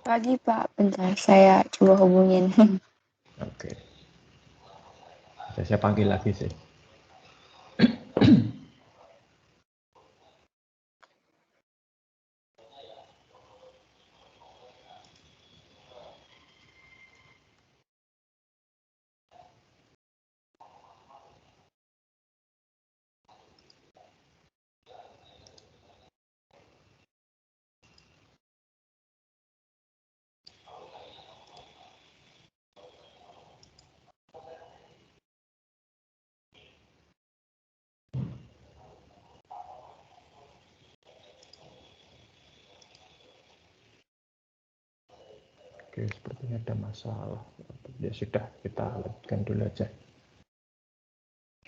Pagi Pak, bentar saya coba hubungin. Oke, saya panggil lagi sih. Oke, sepertinya ada masalah. Ya sudah, kita lanjutkan dulu aja.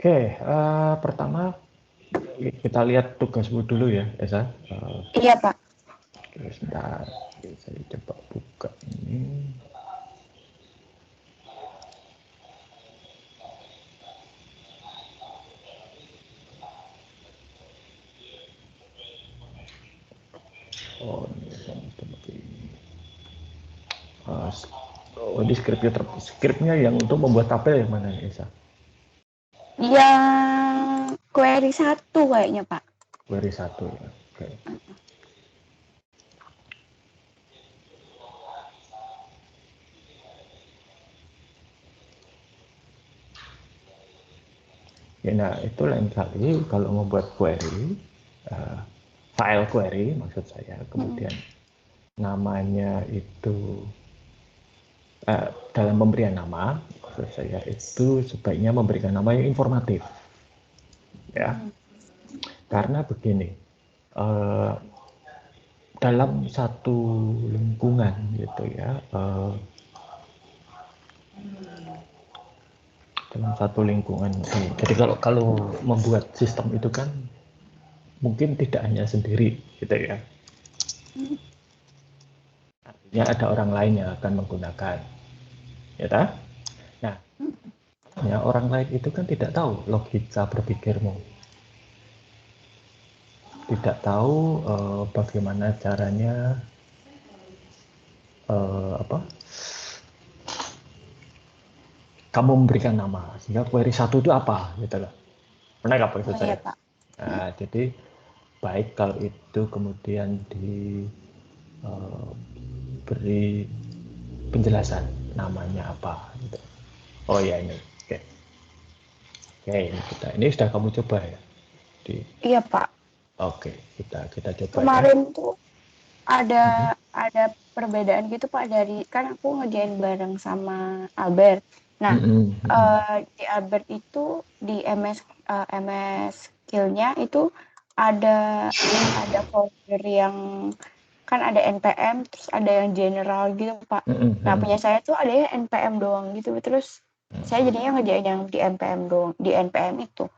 Oke, pertama kita lihat tugasmu dulu ya, Esa. Iya Pak. Oke, sebentar. Oke, saya coba buka ini. Oh, ini seperti ini. Oh, ini skripnya yang untuk membuat tabel yang mana nih, Esa? Yang query 1 kayaknya Pak. Query 1 ya. Oke. Ya, nah, itu lain kali kalau membuat query, file query maksud saya, kemudian namanya itu dalam pemberian nama, maksud saya itu sebaiknya memberikan nama yang informatif, ya. Karena begini, eh, dalam satu lingkungan gitu ya, dalam satu lingkungan ini. Jadi kalau membuat sistem itu kan mungkin tidak hanya sendiri, gitu ya. Artinya ada orang lain yang akan menggunakan, ya tak? Nah, ya, orang lain itu kan tidak tahu logika berpikirmu, tidak tahu bagaimana caranya apa kamu memberikan nama, sehingga query 1 itu apa gitu loh. Pernah nggak maksud Oh iya saya? Pak. Nah, jadi baik kalau itu kemudian diberi penjelasan namanya apa gitu. Oh ya ini, oke, oke ini sudah kamu coba ya. Di, Iya Pak. oke, kita coba ya. Kemarin tuh ada perbedaan gitu Pak, dari kan aku ngerjain bareng sama Albert. Nah, di Albert itu di MS Skill-nya itu ada folder yang kan ada NPM, terus ada yang general gitu Pak. Nah, punya saya tuh ada yang NPM doang gitu, terus saya jadinya ngerjain yang di NPM doang, di NPM itu.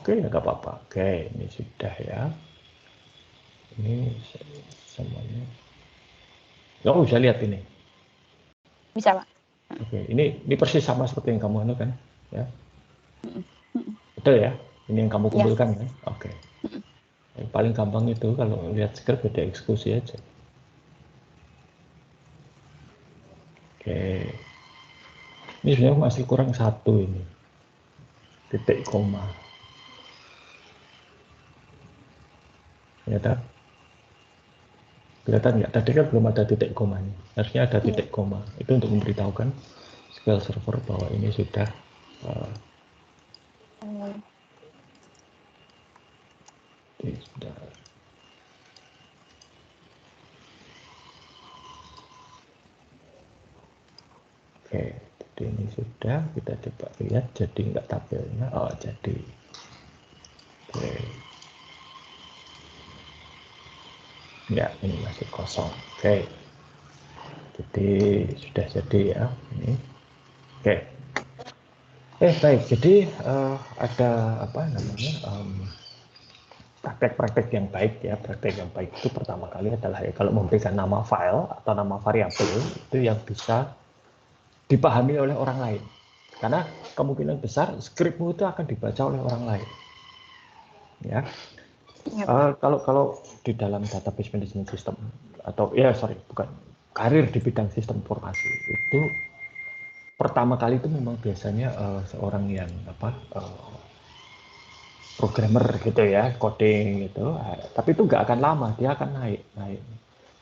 Oke, ya nggak apa-apa. Oke, ini sudah ya. Ini semuanya. Kamu bisa lihat ini. Bisa Pak? Oke, ini persis sama seperti yang kamu anu kan, ya. Betul ya. Ini yang kamu Ya. kumpulkan kan. Oke. Yang paling gampang itu kalau lihat script beda eksekusi aja. Oke. Ini sebenarnya masih kurang satu ini. Titik koma. Ya tak? Kelihatan nggak? Tadi kan belum ada titik komanya. Harusnya ada Iya. titik koma. Itu untuk memberitahukan SQL Server bahwa ini sudah uh, Oh, sudah. Oke, jadi ini sudah. Kita coba lihat. Jadi nggak tabelnya. Oh, jadi. Oke. Ya, ini masih kosong. Oke. Jadi sudah jadi ya ini. Oke. Baik. Jadi ada apa namanya praktek-praktek yang baik ya. Praktek yang baik itu pertama kali adalah ya kalau memberikan nama file atau nama variabel itu yang bisa dipahami oleh orang lain. Karena kemungkinan besar skripmu itu akan dibaca oleh orang lain. Ya. iya Pak. Kalau di dalam database management system atau ya sorry bukan karir di bidang sistem informasi itu pertama kali itu memang biasanya seorang yang programmer gitu ya, coding gitu. Tapi itu nggak akan lama, dia akan naik.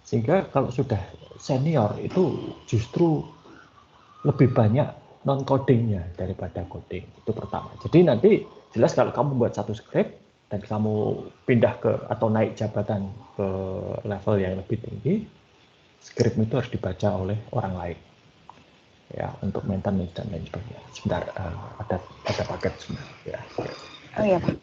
Sehingga kalau sudah senior itu justru lebih banyak non codingnya daripada coding, itu pertama. Jadi nanti jelas kalau kamu buat satu script dan kamu pindah ke atau naik jabatan ke level yang lebih tinggi, script itu harus dibaca oleh orang lain ya, untuk maintenance dan lain sebagainya. Sebentar, ada paket sebentar ya. Oh iya Pak.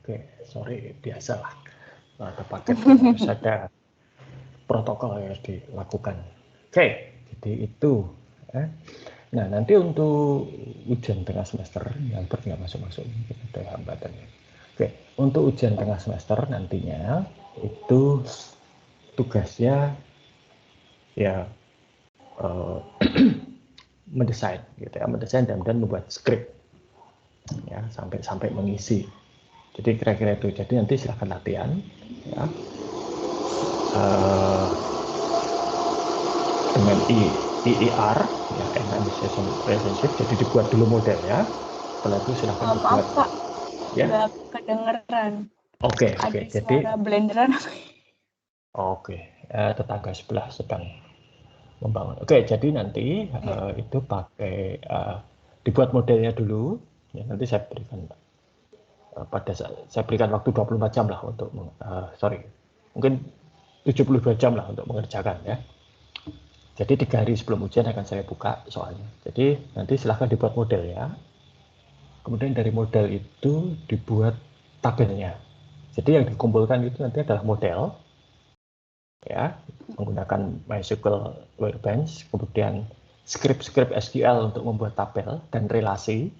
Oke, sorry, biasalah. Ada paket harus ada protokol yang harus dilakukan. Oke, jadi itu. Nah, nanti untuk ujian tengah semester yang nggak masuk-masuk, mungkin ada hambatannya. Oke, untuk ujian tengah semester nantinya itu tugasnya ya mendesain gitu ya, mendesain dan membuat skrip ya sampai mengisi. Jadi kira-kira itu. Jadi nanti silahkan latihan ya. Dengan EER ya, Enhanced Relationship. Jadi dibuat dulu modelnya. Setelah itu silahkan dibuat. Maaf Pak, Ya. nggak kedengeran. Oke. Ada Jadi suara blenderan apa? tetangga sebelah sedang membangun. Oke, jadi nanti itu pakai dibuat modelnya dulu. Ya, nanti saya berikan saya berikan waktu 24 jam lah untuk mungkin 72 jam lah untuk mengerjakan ya. Jadi 3 hari sebelum ujian akan saya buka soalnya. Jadi nanti silahkan dibuat model ya. Kemudian dari model itu dibuat tabelnya. Jadi yang dikumpulkan itu nanti adalah model ya, menggunakan MySQL Workbench, kemudian script SQL untuk membuat tabel dan relasi,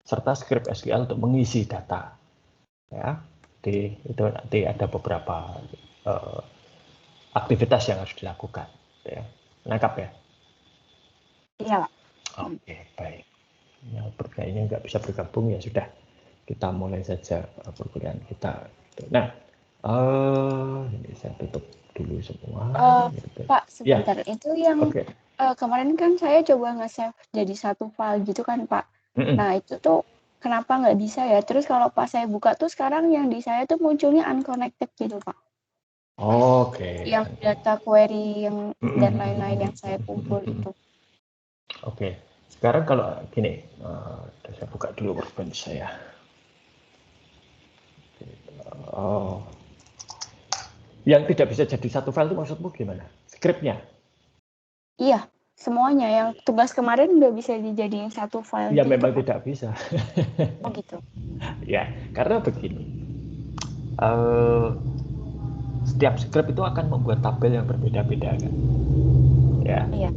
serta script SQL untuk mengisi data. Ya, itu nanti ada beberapa aktivitas yang harus dilakukan. Ya. Lengkap ya? Iya Pak. Oke, baik. Ya, kayaknya nggak bisa bergabung ya sudah. Kita mulai saja perkuliahan kita. Nah, ini saya tutup dulu semua. Pak, sebentar. Ya. Itu yang kemarin kan saya coba nge-save jadi satu file gitu kan Pak. Nah, itu tuh kenapa nggak bisa ya? Terus kalau pas saya buka tuh sekarang yang di saya tuh munculnya unconnected gitu Pak. Oke. Yang data query yang dan lain-lain yang saya kumpul itu. Oke. Sekarang kalau gini, saya buka dulu workbench saya. Yang tidak bisa jadi satu file itu maksudmu gimana? Scriptnya? Iya, semuanya. Yang tugas kemarin udah bisa dijadiin satu file ya gitu. Memang tidak bisa. Oh gitu. Ya, karena begini. Setiap script itu akan membuat tabel yang berbeda-beda kan. Ya. Iya.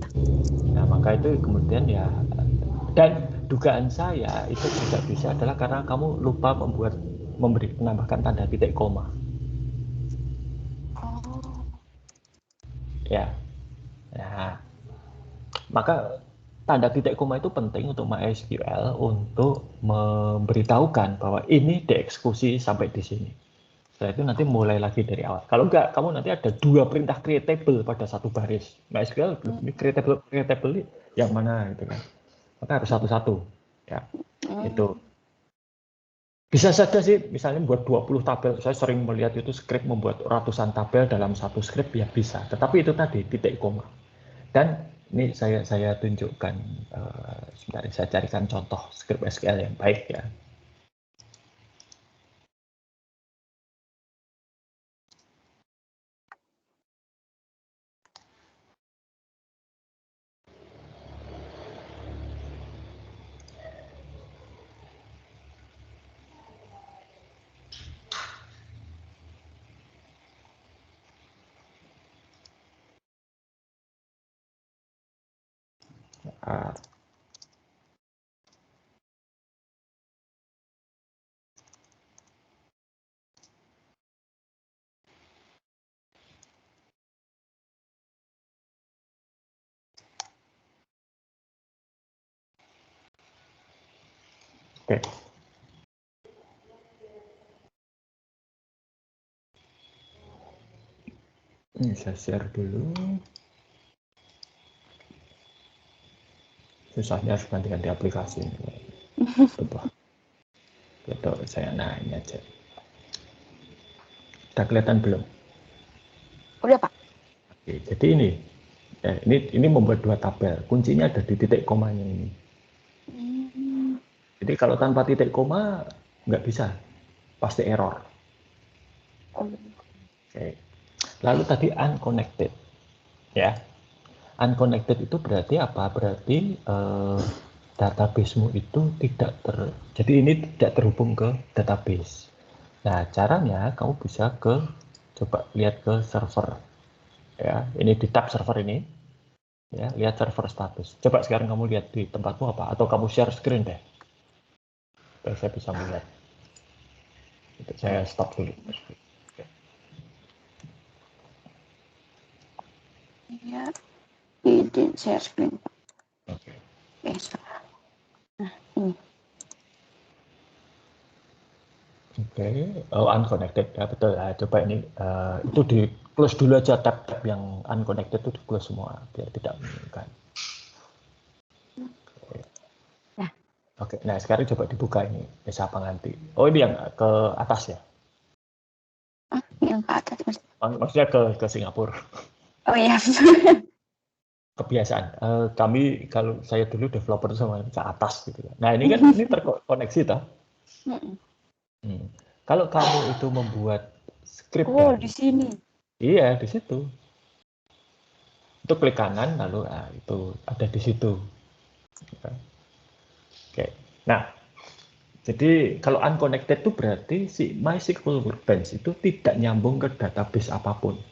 Nah, maka itu kemudian ya, dan dugaan saya itu tidak bisa adalah karena kamu lupa menambahkan tanda titik koma. Oh. Ya. Nah, maka tanda titik koma itu penting untuk MySQL untuk memberitahukan bahwa ini dieksekusi sampai di sini. Setelah itu nanti mulai lagi dari awal. Kalau enggak, kamu nanti ada 2 perintah creatable pada satu baris. MySQL ini creatable yang mana gitu kan. Maka harus satu-satu. Ya, itu. Bisa saja sih, misalnya buat 20 tabel. Saya sering melihat itu skrip membuat ratusan tabel dalam satu skrip, ya bisa. Tetapi itu tadi, titik koma. Dan ini saya tunjukkan, sebentar, saya carikan contoh skrip SQL yang baik ya. Uh, Oke. Ini saya share dulu. Susahnya harus ganti-ganti aplikasi. Coba. Gitu, saya nanya aja. Udah kelihatan belum? Udah, Pak. Oke, jadi ini membuat dua tabel. Kuncinya ada di titik komanya ini. Jadi kalau tanpa titik koma nggak bisa, pasti error. Oke. Lalu tadi unconnected, ya. Unconnected itu berarti apa? Berarti databasemu itu jadi ini tidak terhubung ke database. Nah, caranya kamu bisa coba lihat ke server, ya. Ini di tab server ini, ya. Lihat server status. Coba sekarang kamu lihat di tempatmu apa? Atau kamu share screen deh. Biar saya bisa melihat. Saya stop dulu. Ya, ini share screen, Pak. Oke. Salah. Nah, ini. Oke, oh, unconnected, ya betul. Nah, coba ini itu di close dulu aja, tab-tab yang unconnected itu di close semua biar tidak membingungkan. Nah. Oke, nah sekarang coba dibuka ini Desa Panganti. Oh, ini yang ke atas ya? Yang ke atas, Mas. Maksudnya ke Singapura. Oh iya. Kebiasaan. Kami kalau saya dulu developer sama ke atas gitu. Nah ini kan ini terkoneksi toh. Kalau kamu itu membuat skrip Di dari, sini. iya di situ. Itu klik kanan lalu itu ada di situ. Oke. Nah, jadi kalau unconnected itu berarti si MySQL Workbench itu tidak nyambung ke database apapun.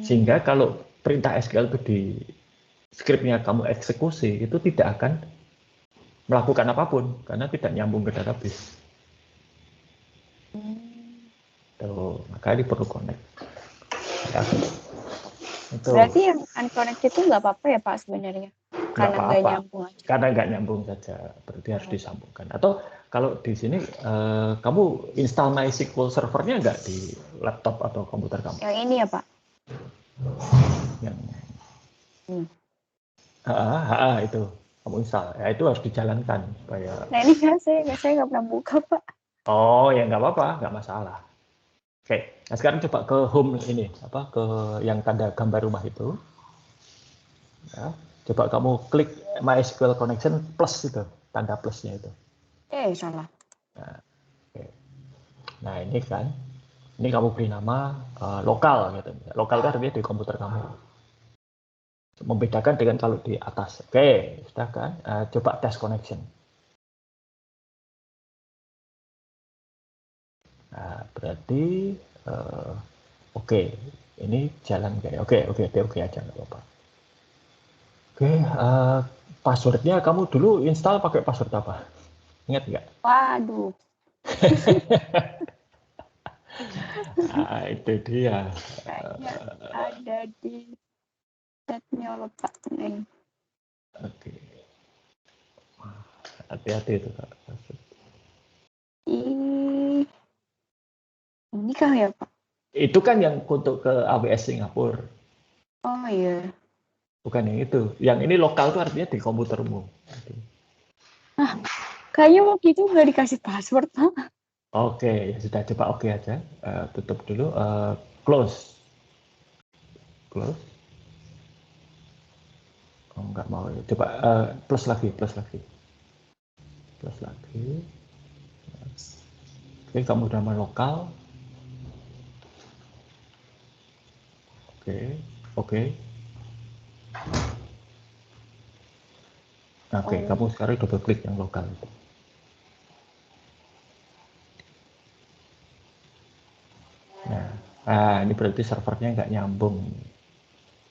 Sehingga kalau perintah SQL itu di skripnya kamu eksekusi, itu tidak akan melakukan apapun karena tidak nyambung ke database. Tuh, maka ini perlu connect. Ya. Itu. Berarti yang unconnected itu nggak apa-apa ya, Pak, sebenarnya? Nggak Karena nggak apa-apa, nyambung aja. karena nggak nyambung saja, berarti harus disambungkan. Atau kalau di sini kamu install MySQL servernya nggak di laptop atau komputer kamu? Yang ini ya, Pak? Yang Hmm. itu kamu install, ya itu harus dijalankan supaya. Nah ini kan saya nggak pernah buka, Pak. Oh ya nggak apa-apa, nggak masalah. Oke, nah sekarang coba ke home ini, ke yang tanda gambar rumah itu. Ya. Coba kamu klik MySQL connection plus itu, tanda plusnya itu. Salah. Nah, oke. Nah ini kan, ini kamu beri nama lokal gitu. Lokal itu artinya di komputer kamu. Membedakan dengan kalau di atas. Oke, sudah kan? Coba test connection. Nah, berarti oke, ini jalan kayak oke aja nggak apa-apa. Oke, passwordnya kamu dulu install pakai password apa? Ingat nggak? Waduh. Itu dia. Kayaknya ada di chatnya lupa nih. Oke. Hati-hati itu Kak. Ini kah ya, Pak? Itu kan yang untuk ke AWS Singapura. Oh iya. Bukan yang itu. Yang ini lokal tuh artinya di komputermu. Ah, kayaknya waktu itu nggak dikasih password, Pak. Oke, ya sudah, coba oke aja. Tutup dulu. Close. Close. Oh, nggak mau. Coba plus lagi, plus lagi. Plus lagi. Oke, kamu udah main lokal. Oke, oke. Oke, Oh, kamu sekarang double klik yang lokal itu. Nah, ini berarti servernya nggak nyambung.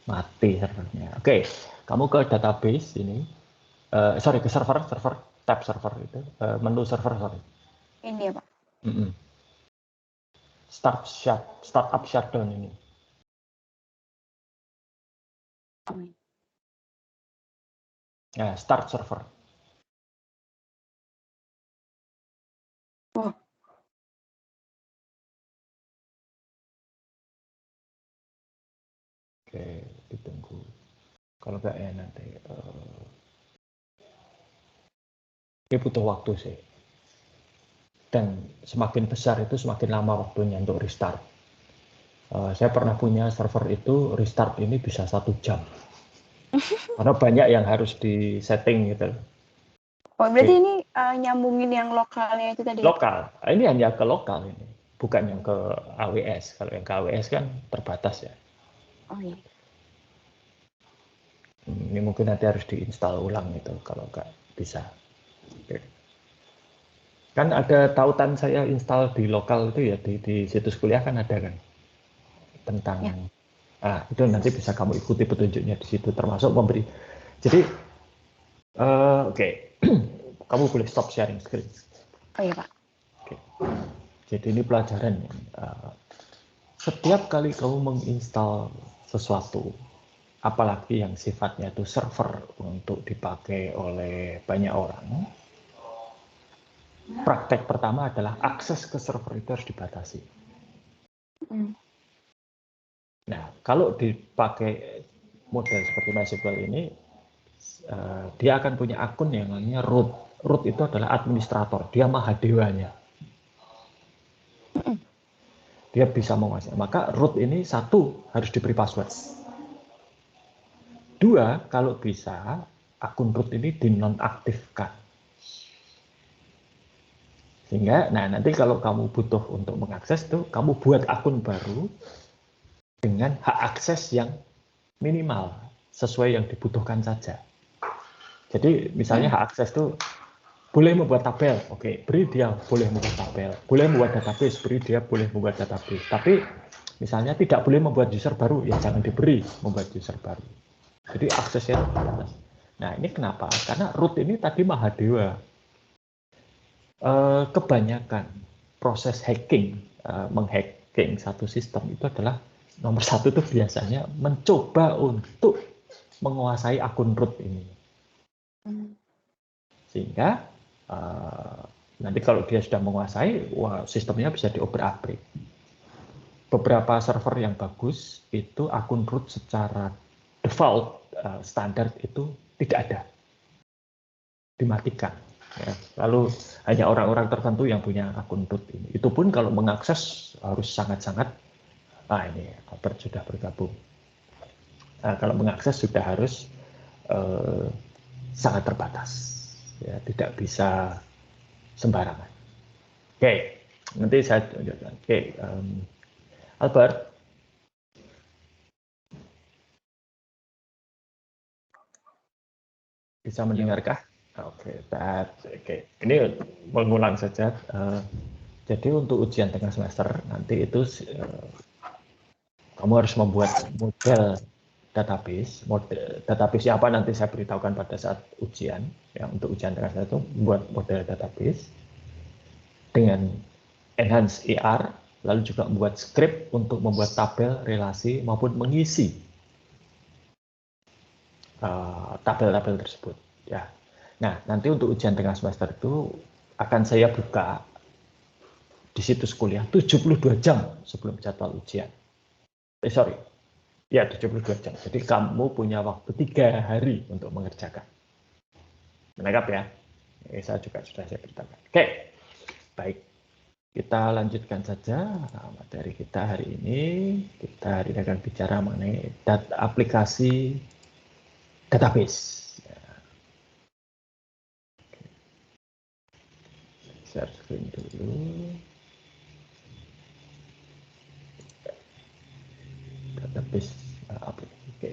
Mati servernya. Oke, kamu ke database ini. Sorry, ke server, tab server itu. Menu server, sorry. ini ya, Pak. Startup shutdown ini. Nah, start server. Oh, Oke, ditunggu. Kalau nggak ya nanti. Ini butuh waktu sih. Dan semakin besar itu semakin lama waktunya untuk restart. Saya pernah punya server itu restart ini bisa 1 jam. Karena banyak yang harus di setting gitu. oh berarti ini nyambungin yang lokalnya itu tadi ya, Pak? Lokal, ini hanya ke lokal ini, bukan yang ke AWS. Kalau yang ke AWS kan terbatas ya. Oh iya. Ini mungkin nanti harus diinstal ulang itu kalau nggak bisa. Oke. Kan ada tautan saya install di lokal itu ya, di situs kuliah kan ada kan tentang Ya. itu nanti bisa kamu ikuti petunjuknya di situ termasuk memberi. Jadi oke. Kamu boleh stop sharing screen. Oh iya, Pak. Oke. Jadi ini pelajaran. Setiap kali kamu menginstal sesuatu, apalagi yang sifatnya itu server untuk dipakai oleh banyak orang, praktek pertama adalah akses ke server itu harus dibatasi. Nah, kalau dipakai model seperti MySQL ini, dia akan punya akun yang namanya root. Root itu adalah administrator, dia mahadewanya. Dia bisa menguasai. Maka root ini satu harus diberi password. Dua, kalau bisa akun root ini dinonaktifkan. Sehingga, nah nanti kalau kamu butuh untuk mengakses tuh, kamu buat akun baru dengan hak akses yang minimal sesuai yang dibutuhkan saja. Jadi misalnya hak akses tuh boleh membuat tabel, oke, beri dia boleh membuat tabel, boleh membuat database, beri dia boleh membuat database. Tapi misalnya tidak boleh membuat user baru, ya jangan diberi membuat user baru. Jadi aksesnya terbatas. Nah ini kenapa? Karena root ini tadi Mahadewa. Kebanyakan proses hacking, menghacking satu sistem itu adalah nomor satu itu biasanya mencoba untuk menguasai akun root ini. Sehingga nanti kalau dia sudah menguasai, wah, sistemnya bisa diobrak-abrik. Beberapa server yang bagus itu akun root secara default standar itu tidak ada, dimatikan. Ya. Lalu hanya orang-orang tertentu yang punya akun root ini. Itu pun kalau mengakses harus sangat-sangat, ini Albert sudah bergabung. Nah, kalau mengakses sudah harus sangat terbatas, ya, tidak bisa sembarangan. Oke, nanti saya tunjukkan. Oke, Albert, bisa mendengarkah? Oke, oke. Ini mengulang saja. Jadi untuk ujian tengah semester nanti itu kamu harus membuat model database. Model database apa nanti saya beritahukan pada saat ujian. Ya, untuk ujian tengah semester itu membuat model database dengan enhance ER, lalu juga membuat script untuk membuat tabel, relasi maupun mengisi tabel-tabel tersebut. Ya. Nah, nanti untuk ujian tengah semester itu akan saya buka di situs kuliah 72 jam sebelum jadwal ujian. Sorry, Ya, 72 jam. Jadi kamu punya waktu 3 hari untuk mengerjakan. Menangkap ya? Saya juga sudah saya beritakan. Oke, baik. Kita lanjutkan saja materi kita hari ini. Kita hari ini akan bicara mengenai aplikasi database. Share screen dulu. Database aplikasi. Oke.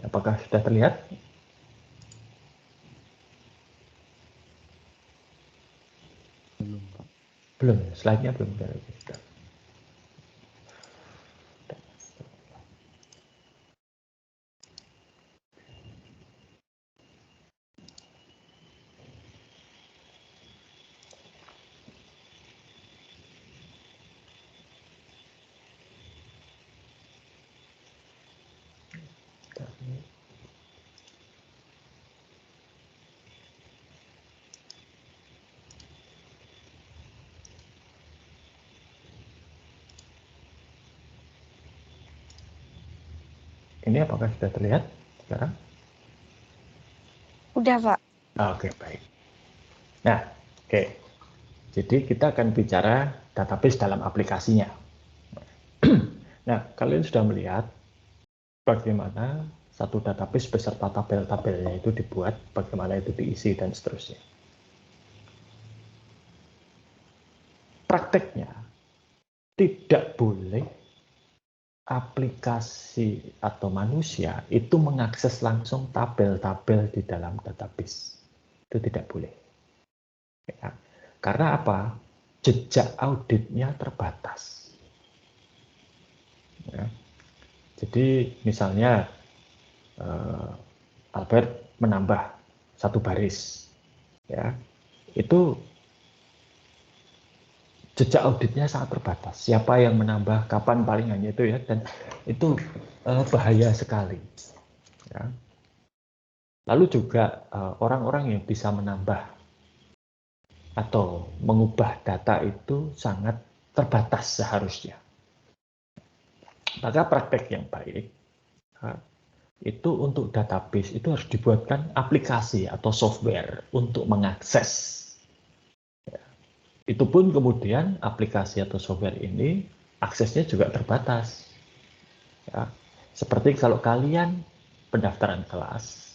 Apakah sudah terlihat? Belum, Pak. Belum, slide-nya belum terlihat. Ini apakah sudah terlihat sekarang? Udah, Pak. Oke, baik. Nah, oke. Jadi kita akan bicara database dalam aplikasinya. Nah, kalian sudah melihat bagaimana satu database beserta tabel-tabelnya itu dibuat, bagaimana itu diisi, dan seterusnya. Prakteknya, tidak boleh aplikasi atau manusia itu mengakses langsung tabel-tabel di dalam database. Itu tidak boleh. Ya. Karena apa? Jejak auditnya terbatas. Ya. Jadi misalnya Albert menambah satu baris, ya itu jejak auditnya sangat terbatas. Siapa yang menambah, kapan palingannya itu ya, dan itu bahaya sekali. Ya. Lalu juga orang-orang yang bisa menambah atau mengubah data itu sangat terbatas seharusnya. Maka praktek yang baik itu untuk database itu harus dibuatkan aplikasi atau software untuk mengakses. Itu pun kemudian aplikasi atau software ini aksesnya juga terbatas. Ya. Seperti kalau kalian pendaftaran kelas,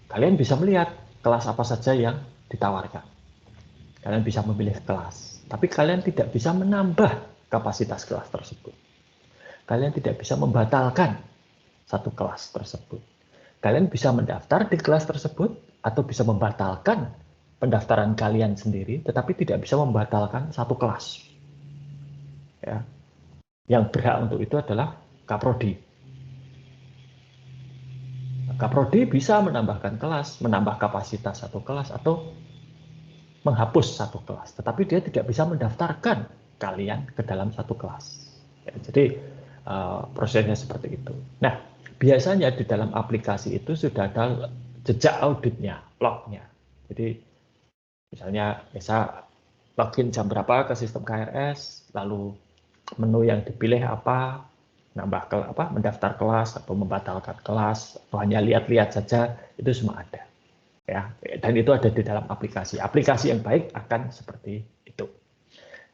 kalian bisa melihat kelas apa saja yang ditawarkan. Kalian bisa memilih kelas, tapi kalian tidak bisa menambah kapasitas kelas tersebut. Kalian tidak bisa membatalkan satu kelas tersebut. Kalian bisa mendaftar di kelas tersebut atau bisa membatalkan pendaftaran kalian sendiri, tetapi tidak bisa membatalkan satu kelas. Ya. Yang berhak untuk itu adalah Kaprodi. Kaprodi bisa menambahkan kelas, menambah kapasitas satu kelas, atau menghapus satu kelas, tetapi dia tidak bisa mendaftarkan kalian ke dalam satu kelas. Ya, jadi prosesnya seperti itu. Nah, biasanya di dalam aplikasi itu sudah ada jejak auditnya, lognya. Jadi misalnya bisa login jam berapa ke sistem KRS, lalu menu yang dipilih apa, nambah mendaftar kelas atau membatalkan kelas, atau hanya lihat-lihat saja, itu semua ada. Ya, dan itu ada di dalam aplikasi. Aplikasi yang baik akan seperti itu.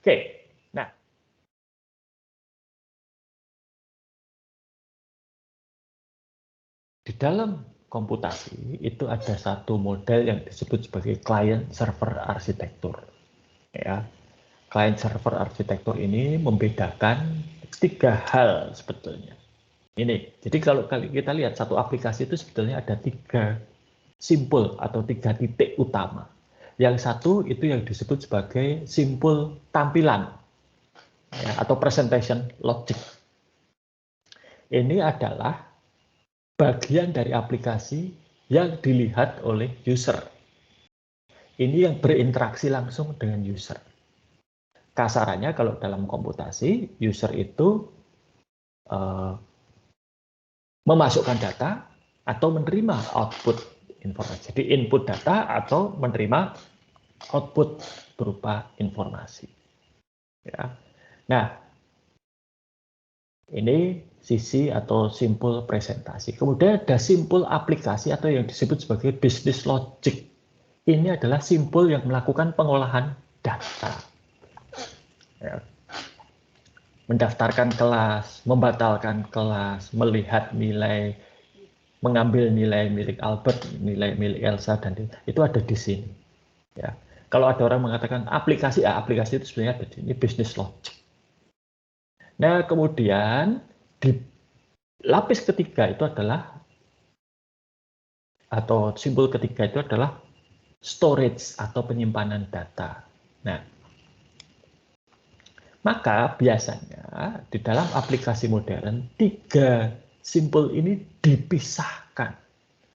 Oke, nah di dalam komputasi itu ada satu model yang disebut sebagai client server arsitektur. Ya, client server arsitektur ini membedakan 3 hal sebetulnya. Ini, jadi kalau kita lihat satu aplikasi itu sebetulnya ada 3 simpul atau 3 titik utama. Yang satu itu yang disebut sebagai simpul tampilan ya, atau presentation logic. Ini adalah bagian dari aplikasi yang dilihat oleh user. Ini yang berinteraksi langsung dengan user. Kasarannya kalau dalam komputasi, user itu memasukkan data atau menerima output informasi. Jadi input data atau menerima output berupa informasi. Ya. Nah, ini sisi atau simpul presentasi. Kemudian ada simpul aplikasi atau yang disebut sebagai business logic. Ini adalah simpul yang melakukan pengolahan data. Ya. Mendaftarkan kelas, membatalkan kelas, melihat nilai, mengambil nilai milik Albert, nilai milik Elsa, dan itu ada di sini. Ya. Kalau ada orang mengatakan aplikasi, aplikasi itu sebenarnya ada di sini, business logic. Nah, kemudian di lapis ketiga itu adalah, atau simbol ketiga itu adalah storage atau penyimpanan data. Nah, maka biasanya di dalam aplikasi modern, tiga simbol ini dipisahkan,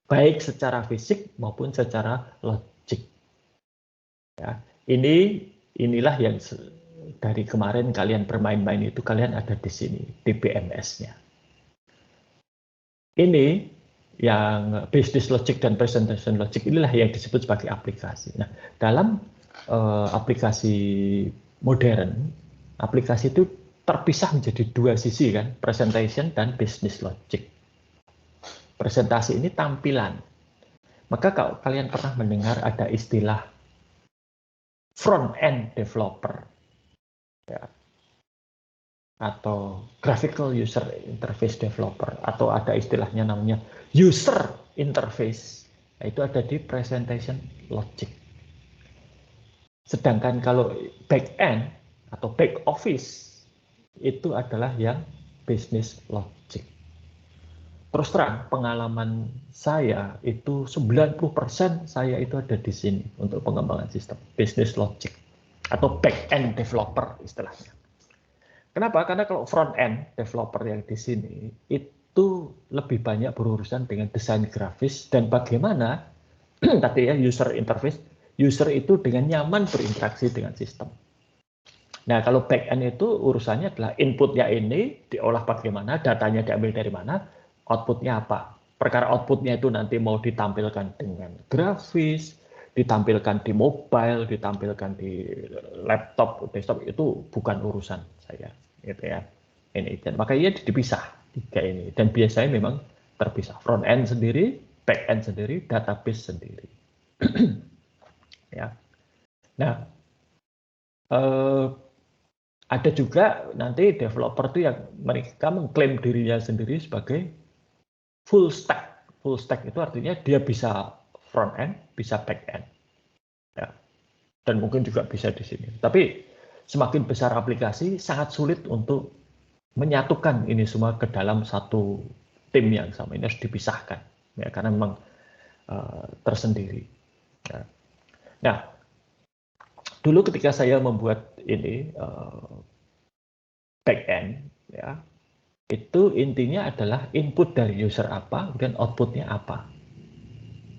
baik secara fisik maupun secara logik. Ya, inilah yang dari kemarin kalian bermain-main itu kalian ada di sini, di BMS-nya. Ini yang business logic dan presentation logic inilah yang disebut sebagai aplikasi. Nah, dalam aplikasi modern, aplikasi itu terpisah menjadi dua sisi kan, presentation dan business logic. Presentasi ini tampilan. Maka kalau kalian pernah mendengar ada istilah front-end developer, ya, atau graphical user interface developer, atau ada istilahnya namanya user interface, itu ada di presentation logic. Sedangkan kalau back-end atau back office itu adalah yang business logic. Terus terang, pengalaman saya itu 90% saya itu ada di sini untuk pengembangan sistem business logic atau back-end developer istilahnya. Kenapa? Karena kalau front-end developer yang di sini itu lebih banyak berurusan dengan desain grafis dan bagaimana tadi ya user interface, user itu dengan nyaman berinteraksi dengan sistem. Nah, kalau back-end itu urusannya adalah inputnya ini diolah bagaimana, datanya diambil dari mana, outputnya apa. Perkara outputnya itu nanti mau ditampilkan dengan grafis, ditampilkan di mobile, ditampilkan di laptop, desktop, itu bukan urusan saya, gitu ya. Ini dan makanya dipisah tiga ini dan biasanya memang terpisah. Front end sendiri, back end sendiri, database sendiri. Ya. Nah, ada juga nanti developer itu yang mereka mengklaim dirinya sendiri sebagai full stack. Full stack itu artinya dia bisa front end, bisa back end. Ya. Dan mungkin juga bisa di sini. Tapi semakin besar aplikasi, sangat sulit untuk menyatukan ini semua ke dalam satu tim yang sama. Ini harus dipisahkan. Ya, karena memang tersendiri. Ya. Nah, dulu ketika saya membuat ini, back end, ya, itu intinya adalah input dari user apa, kemudian outputnya apa.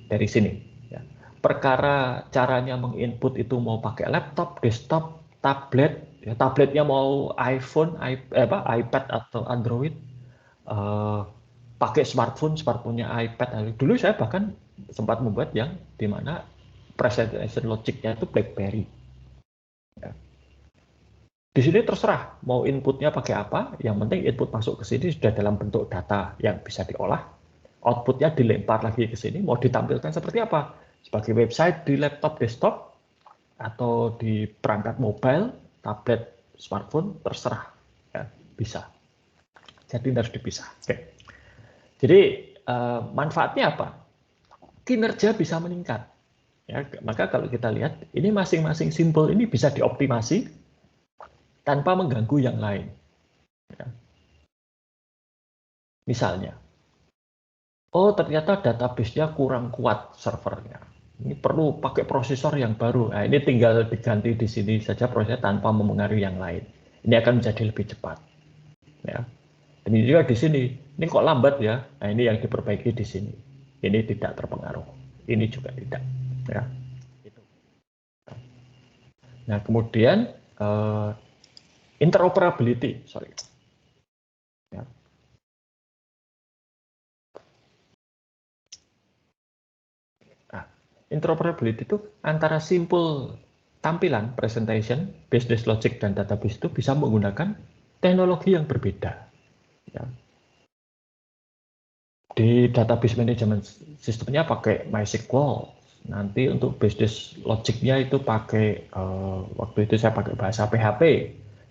Dari sini. Ya. Perkara caranya menginput itu mau pakai laptop, desktop, tablet, ya, tabletnya mau iPhone, iPad atau Android, pakai smartphone, smartphone-nya iPad. Dulu saya bahkan sempat membuat yang dimana presentation logiknya itu BlackBerry. Ya. Di sini terserah mau inputnya pakai apa, yang penting input masuk ke sini sudah dalam bentuk data yang bisa diolah, outputnya dilempar lagi ke sini, mau ditampilkan seperti apa, sebagai website di laptop, desktop, atau di perangkat mobile, tablet, smartphone, terserah, ya, bisa. Jadi harus dipisah. Oke. Jadi manfaatnya apa? Kinerja bisa meningkat. Ya, maka kalau kita lihat, ini masing-masing simbol ini bisa dioptimasi tanpa mengganggu yang lain. Ya. Misalnya, oh ternyata database-nya kurang kuat servernya. Ini perlu pakai prosesor yang baru. Nah, ini tinggal diganti di sini saja prosesnya tanpa memengaruhi yang lain. Ini akan menjadi lebih cepat. Ya. Dan ini juga di sini. Ini kok lambat ya? Nah, ini yang diperbaiki di sini. Ini tidak terpengaruh. Ini juga tidak. Ya. Nah, kemudian interoperability, sorry. Ya. interoperability itu antara simple tampilan, presentation, business logic, dan database itu bisa menggunakan teknologi yang berbeda. Ya. Di database management sistemnya pakai MySQL, nanti untuk business logicnya itu pakai, waktu itu saya pakai bahasa PHP,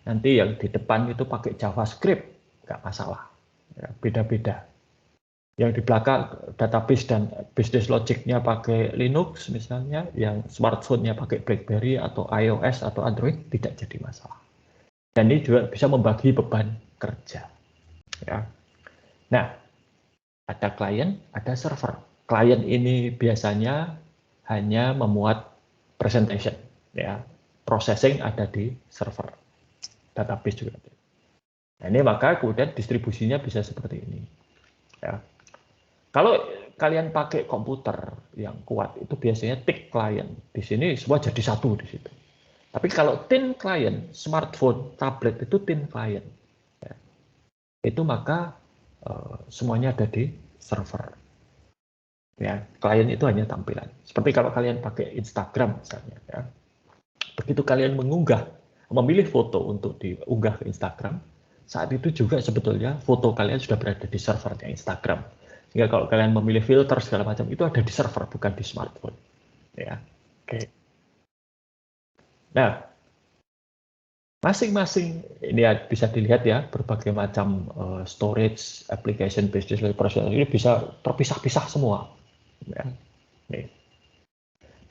nanti yang di depan itu pakai JavaScript, nggak masalah, ya, beda-beda. Yang di belakang database dan business logicnya pakai Linux misalnya, yang smartphone-nya pakai BlackBerry atau iOS atau Android, tidak jadi masalah. Dan ini juga bisa membagi beban kerja. Ya. Nah, ada klien, ada server. Klien ini biasanya hanya memuat presentation, ya. Processing ada di server, database juga. Nah, ini maka kemudian distribusinya bisa seperti ini. Ya. Kalau kalian pakai komputer yang kuat, itu biasanya thick client. Di sini semua jadi satu di situ. Tapi kalau thin client, smartphone, tablet itu thin client. Ya. Itu maka semuanya ada di server. Ya, klien itu hanya tampilan. Seperti kalau kalian pakai Instagram misalnya. Ya. Begitu kalian memilih foto untuk diunggah ke Instagram, saat itu juga sebetulnya foto kalian sudah berada di servernya Instagram. Sehingga kalau kalian memilih filter segala macam itu ada di server, bukan di smartphone. Ya, oke. Nah, masing-masing ini bisa dilihat ya, berbagai macam storage, application, business, process ini bisa terpisah-pisah semua. Ya. Nih.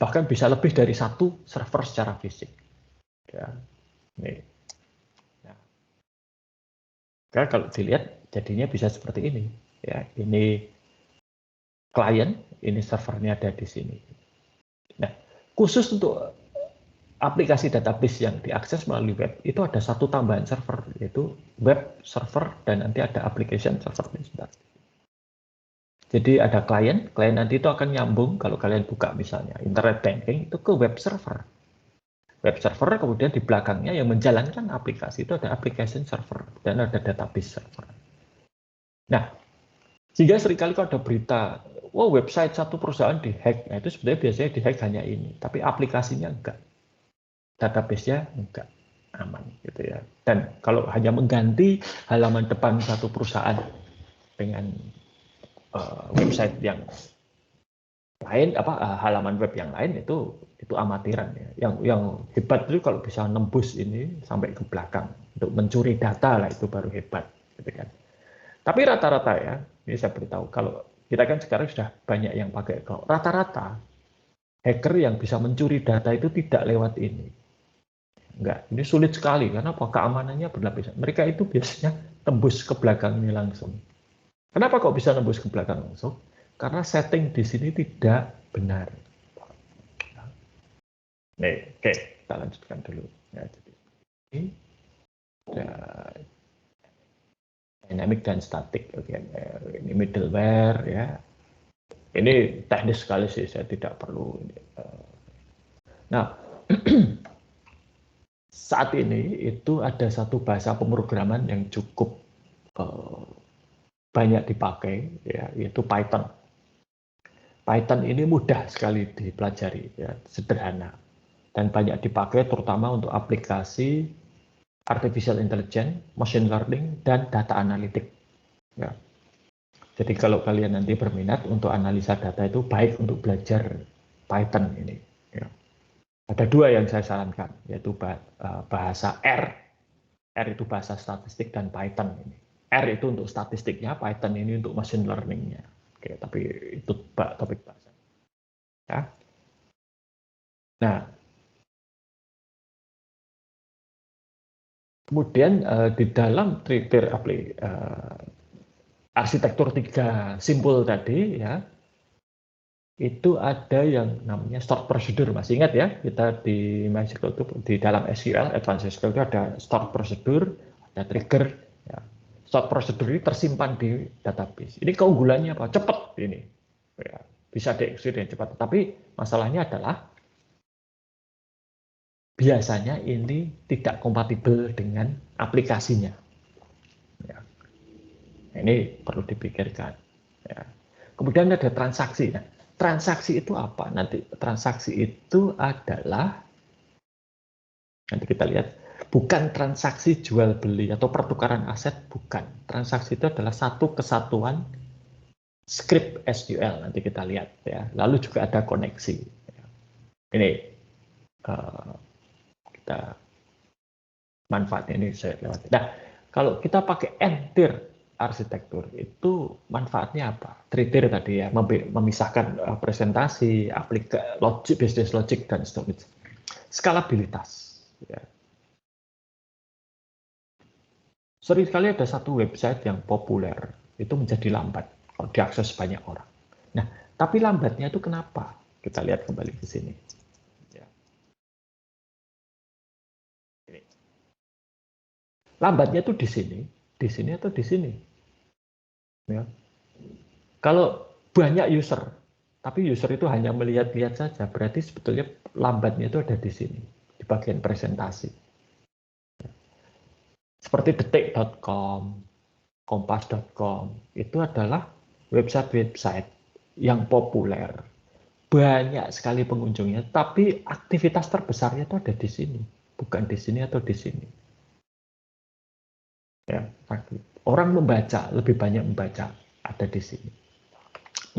Bahkan bisa lebih dari satu server secara fisik. Ya. Nih. Nah. Karena kalau dilihat jadinya bisa seperti ini. Ya, ini klien, ini servernya ada di sini. Nah, khusus untuk aplikasi database yang diakses melalui web, itu ada satu tambahan server, yaitu web server, dan nanti ada application server. Jadi ada klien nanti itu akan nyambung, kalau kalian buka misalnya internet banking, itu ke web server. Web server kemudian di belakangnya yang menjalankan aplikasi itu ada application server, dan ada database server. Nah, sehingga seringkali kalau ada berita, website satu perusahaan dihack, nah itu sebenarnya biasanya dihack hanya ini, tapi aplikasinya enggak, database-nya enggak, aman gitu ya. Dan kalau hanya mengganti halaman depan satu perusahaan dengan website yang lain, halaman web yang lain, itu amatiran ya. Yang hebat itu kalau bisa nembus ini sampai ke belakang untuk mencuri data lah, itu baru hebat gitu kan. Tapi rata-rata ya, ini saya beritahu, kalau kita kan sekarang sudah banyak yang pakai cloud. Rata-rata hacker yang bisa mencuri data itu tidak lewat ini. Enggak, ini sulit sekali karena keamanannya berlapis. Mereka itu biasanya tembus ke belakang ini langsung. Kenapa kok bisa tembus ke belakang langsung? Karena setting di sini tidak benar. Nih, oke, kita lanjutkan dulu. Ya, jadi ini dynamic dan static, ini middleware ya. Ini teknis sekali sih, saya tidak perlu. Nah, saat ini itu ada satu bahasa pemrograman yang cukup banyak dipakai, ya, yaitu Python. Python ini mudah sekali dipelajari, ya, sederhana, dan banyak dipakai terutama untuk aplikasi artificial intelligence, machine learning, dan data analytic. Ya. Jadi kalau kalian nanti berminat untuk analisa data itu baik untuk belajar Python ini. Ya. Ada dua yang saya sarankan, yaitu bahasa R. R itu bahasa statistik, dan Python ini. R itu untuk statistiknya, Python ini untuk machine learning-nya. Oke, tapi itu topik bahasa. Ya. Nah, kemudian di dalam arsitektur 3 simpul tadi, ya, itu ada yang namanya stored procedure. Masih ingat ya, kita di MySQL itu, di dalam SQL, Advanced SQL itu ada stored procedure, ada trigger. Ya. Stored procedure ini tersimpan di database. Ini keunggulannya apa? Cepat ini. Ya, bisa dieksekusi dengan cepat. Tapi masalahnya adalah biasanya ini tidak kompatibel dengan aplikasinya. Ya. Ini perlu dipikirkan. Ya. Kemudian ada transaksi. Nah, transaksi itu apa? Nanti transaksi itu adalah, nanti kita lihat, bukan transaksi jual beli atau pertukaran aset, bukan. Transaksi itu adalah satu kesatuan script SQL, nanti kita lihat ya. Lalu juga ada koneksi. Ini kita manfaatnya ini saya lewati. Nah, kalau kita pakai n-tier arsitektur itu manfaatnya apa? 3-tier tadi ya, memisahkan presentasi, logic, business logic dan storage. Skalabilitas. Ya. Sering sekali ada satu website yang populer itu menjadi lambat kalau diakses banyak orang. Nah, tapi lambatnya itu kenapa? Kita lihat kembali ke sini. Ya. Lambatnya itu di sini atau di sini. Ya. Kalau banyak user, tapi user itu hanya melihat-lihat saja, berarti sebetulnya lambatnya itu ada di sini, di bagian presentasi. Seperti detik.com, kompas.com, itu adalah website-website yang populer. Banyak sekali pengunjungnya, tapi aktivitas terbesarnya itu ada di sini, bukan di sini atau di sini. Ya, orang membaca, lebih banyak membaca, ada di sini.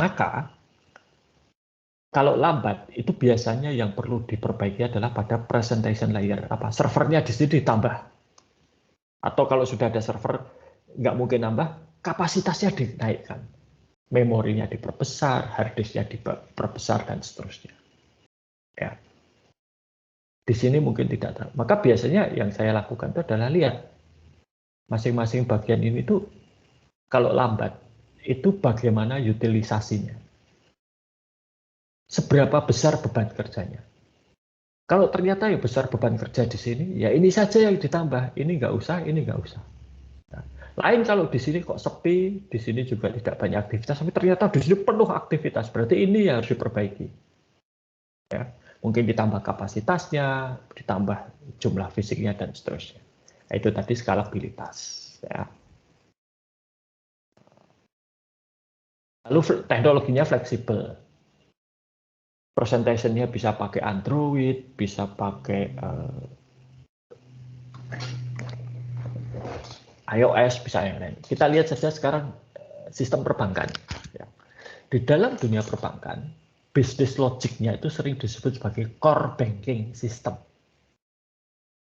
Maka, kalau lambat, itu biasanya yang perlu diperbaiki adalah pada presentation layer. Servernya di sini ditambah. Atau kalau sudah ada server, nggak mungkin nambah, kapasitasnya dinaikkan. Memorinya diperbesar, hard disknya diperbesar, dan seterusnya. Ya. Di sini mungkin tidak terlalu. Maka biasanya yang saya lakukan itu adalah lihat masing-masing bagian ini tuh kalau lambat itu bagaimana utilisasinya, seberapa besar beban kerjanya. Kalau ternyata yang besar beban kerja di sini, ya ini saja yang ditambah, ini nggak usah, ini nggak usah. Nah, lain kalau di sini kok sepi, di sini juga tidak banyak aktivitas, tapi ternyata di sini penuh aktivitas, berarti ini yang harus diperbaiki. Ya, mungkin ditambah kapasitasnya, ditambah jumlah fisiknya dan seterusnya. Nah, itu tadi skalabilitas. Ya. Lalu teknologinya fleksibel. Presentation-nya bisa pakai Android, bisa pakai iOS, bisa yang lain. Kita lihat saja sekarang sistem perbankan. Ya. Di dalam dunia perbankan, business logic-nya itu sering disebut sebagai core banking system.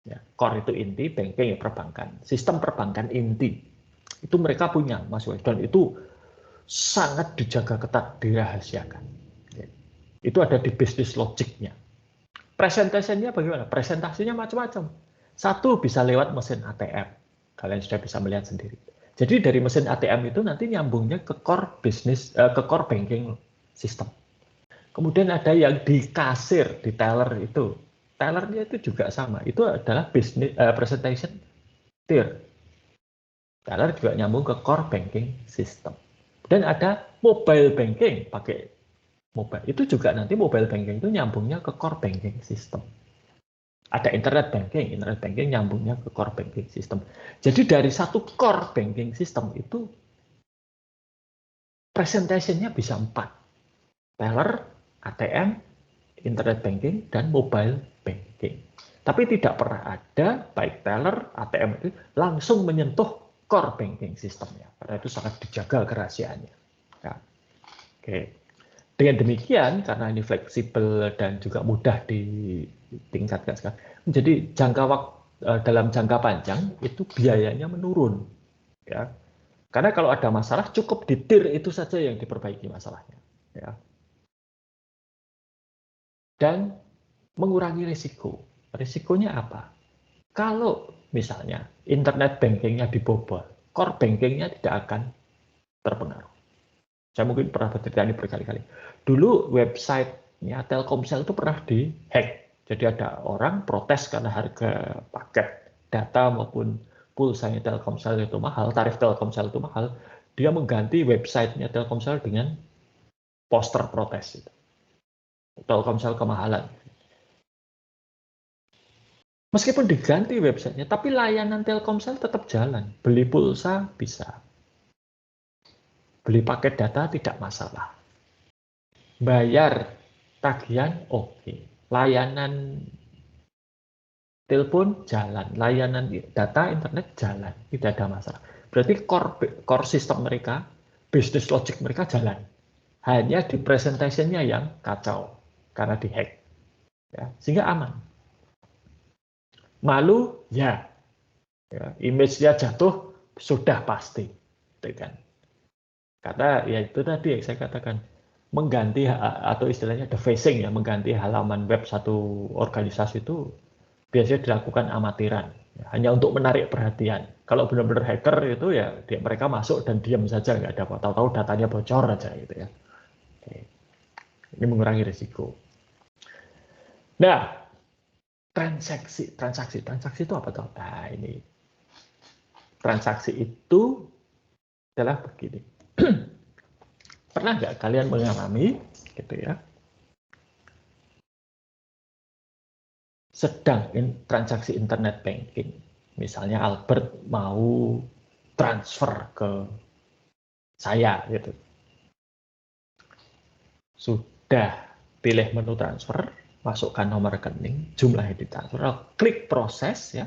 Ya, core itu inti, banking ya perbankan. Sistem perbankan inti. Itu mereka punya, Mas Wei, dan itu sangat dijaga ketat, dirahasiakan. Itu ada di business logic-nya. Presentasinya bagaimana? Presentasinya macam-macam. Satu bisa lewat mesin ATM. Kalian sudah bisa melihat sendiri. Jadi dari mesin ATM itu nanti nyambungnya ke core business, ke core banking system. Kemudian ada yang di kasir, di teller itu. Tellernya itu juga sama. Itu adalah business presentation tier. Teller juga nyambung ke core banking system. Dan ada mobile banking pakai mobile. Itu juga nanti mobile banking itu nyambungnya ke core banking system. Ada internet banking nyambungnya ke core banking system. Jadi dari satu core banking system itu presentationnya bisa 4. Teller, ATM, internet banking, dan mobile banking. Tapi tidak pernah ada baik teller, ATM itu langsung menyentuh core banking sistemnya. Karena itu sangat dijaga kerahasiaannya. Ya. Oke. Dengan demikian, karena ini fleksibel dan juga mudah ditingkatkan sekarang, menjadi dalam jangka panjang itu biayanya menurun. Ya. Karena kalau ada masalah cukup di tier itu saja yang diperbaiki masalahnya. Ya. Dan mengurangi risiko. Risikonya apa? Kalau misalnya internet bankingnya dibobol, core bankingnya tidak akan terpengaruh. Saya mungkin pernah bercerita ini berkali-kali. Dulu websitenya Telkomsel itu pernah dihack. Jadi ada orang protes karena harga paket data maupun pulsanya Telkomsel itu mahal, tarif Telkomsel itu mahal. Dia mengganti websitenya Telkomsel dengan poster protes itu. Telkomsel kemahalan. Meskipun diganti websitenya, tapi layanan Telkomsel tetap jalan. Beli pulsa bisa. Beli paket data tidak masalah. bayar tagihan oke, layanan telepon jalan, layanan data internet jalan, tidak ada masalah. Berarti core sistem mereka, bisnis logic mereka jalan. Hanya di presentationnya yang kacau karena dihack, ya, sehingga aman. Malu, ya, image-nya jatuh sudah pasti, gitu kan? Karena ya itu tadi yang saya katakan, mengganti atau istilahnya defacing ya, mengganti halaman web satu organisasi itu biasanya dilakukan amatiran, hanya untuk menarik perhatian. Kalau benar-benar hacker itu ya mereka masuk dan diam saja, nggak ada apa, tahu-tahu datanya bocor aja gitu ya. Oke. Ini mengurangi risiko. Nah, transaksi itu apa tuh? Nah, ini transaksi itu adalah begini. Pernah nggak kalian mengalami gitu ya, sedang transaksi internet banking, misalnya Albert mau transfer ke saya gitu, sudah pilih menu transfer, masukkan nomor rekening, jumlahnya ditransfer, klik proses ya,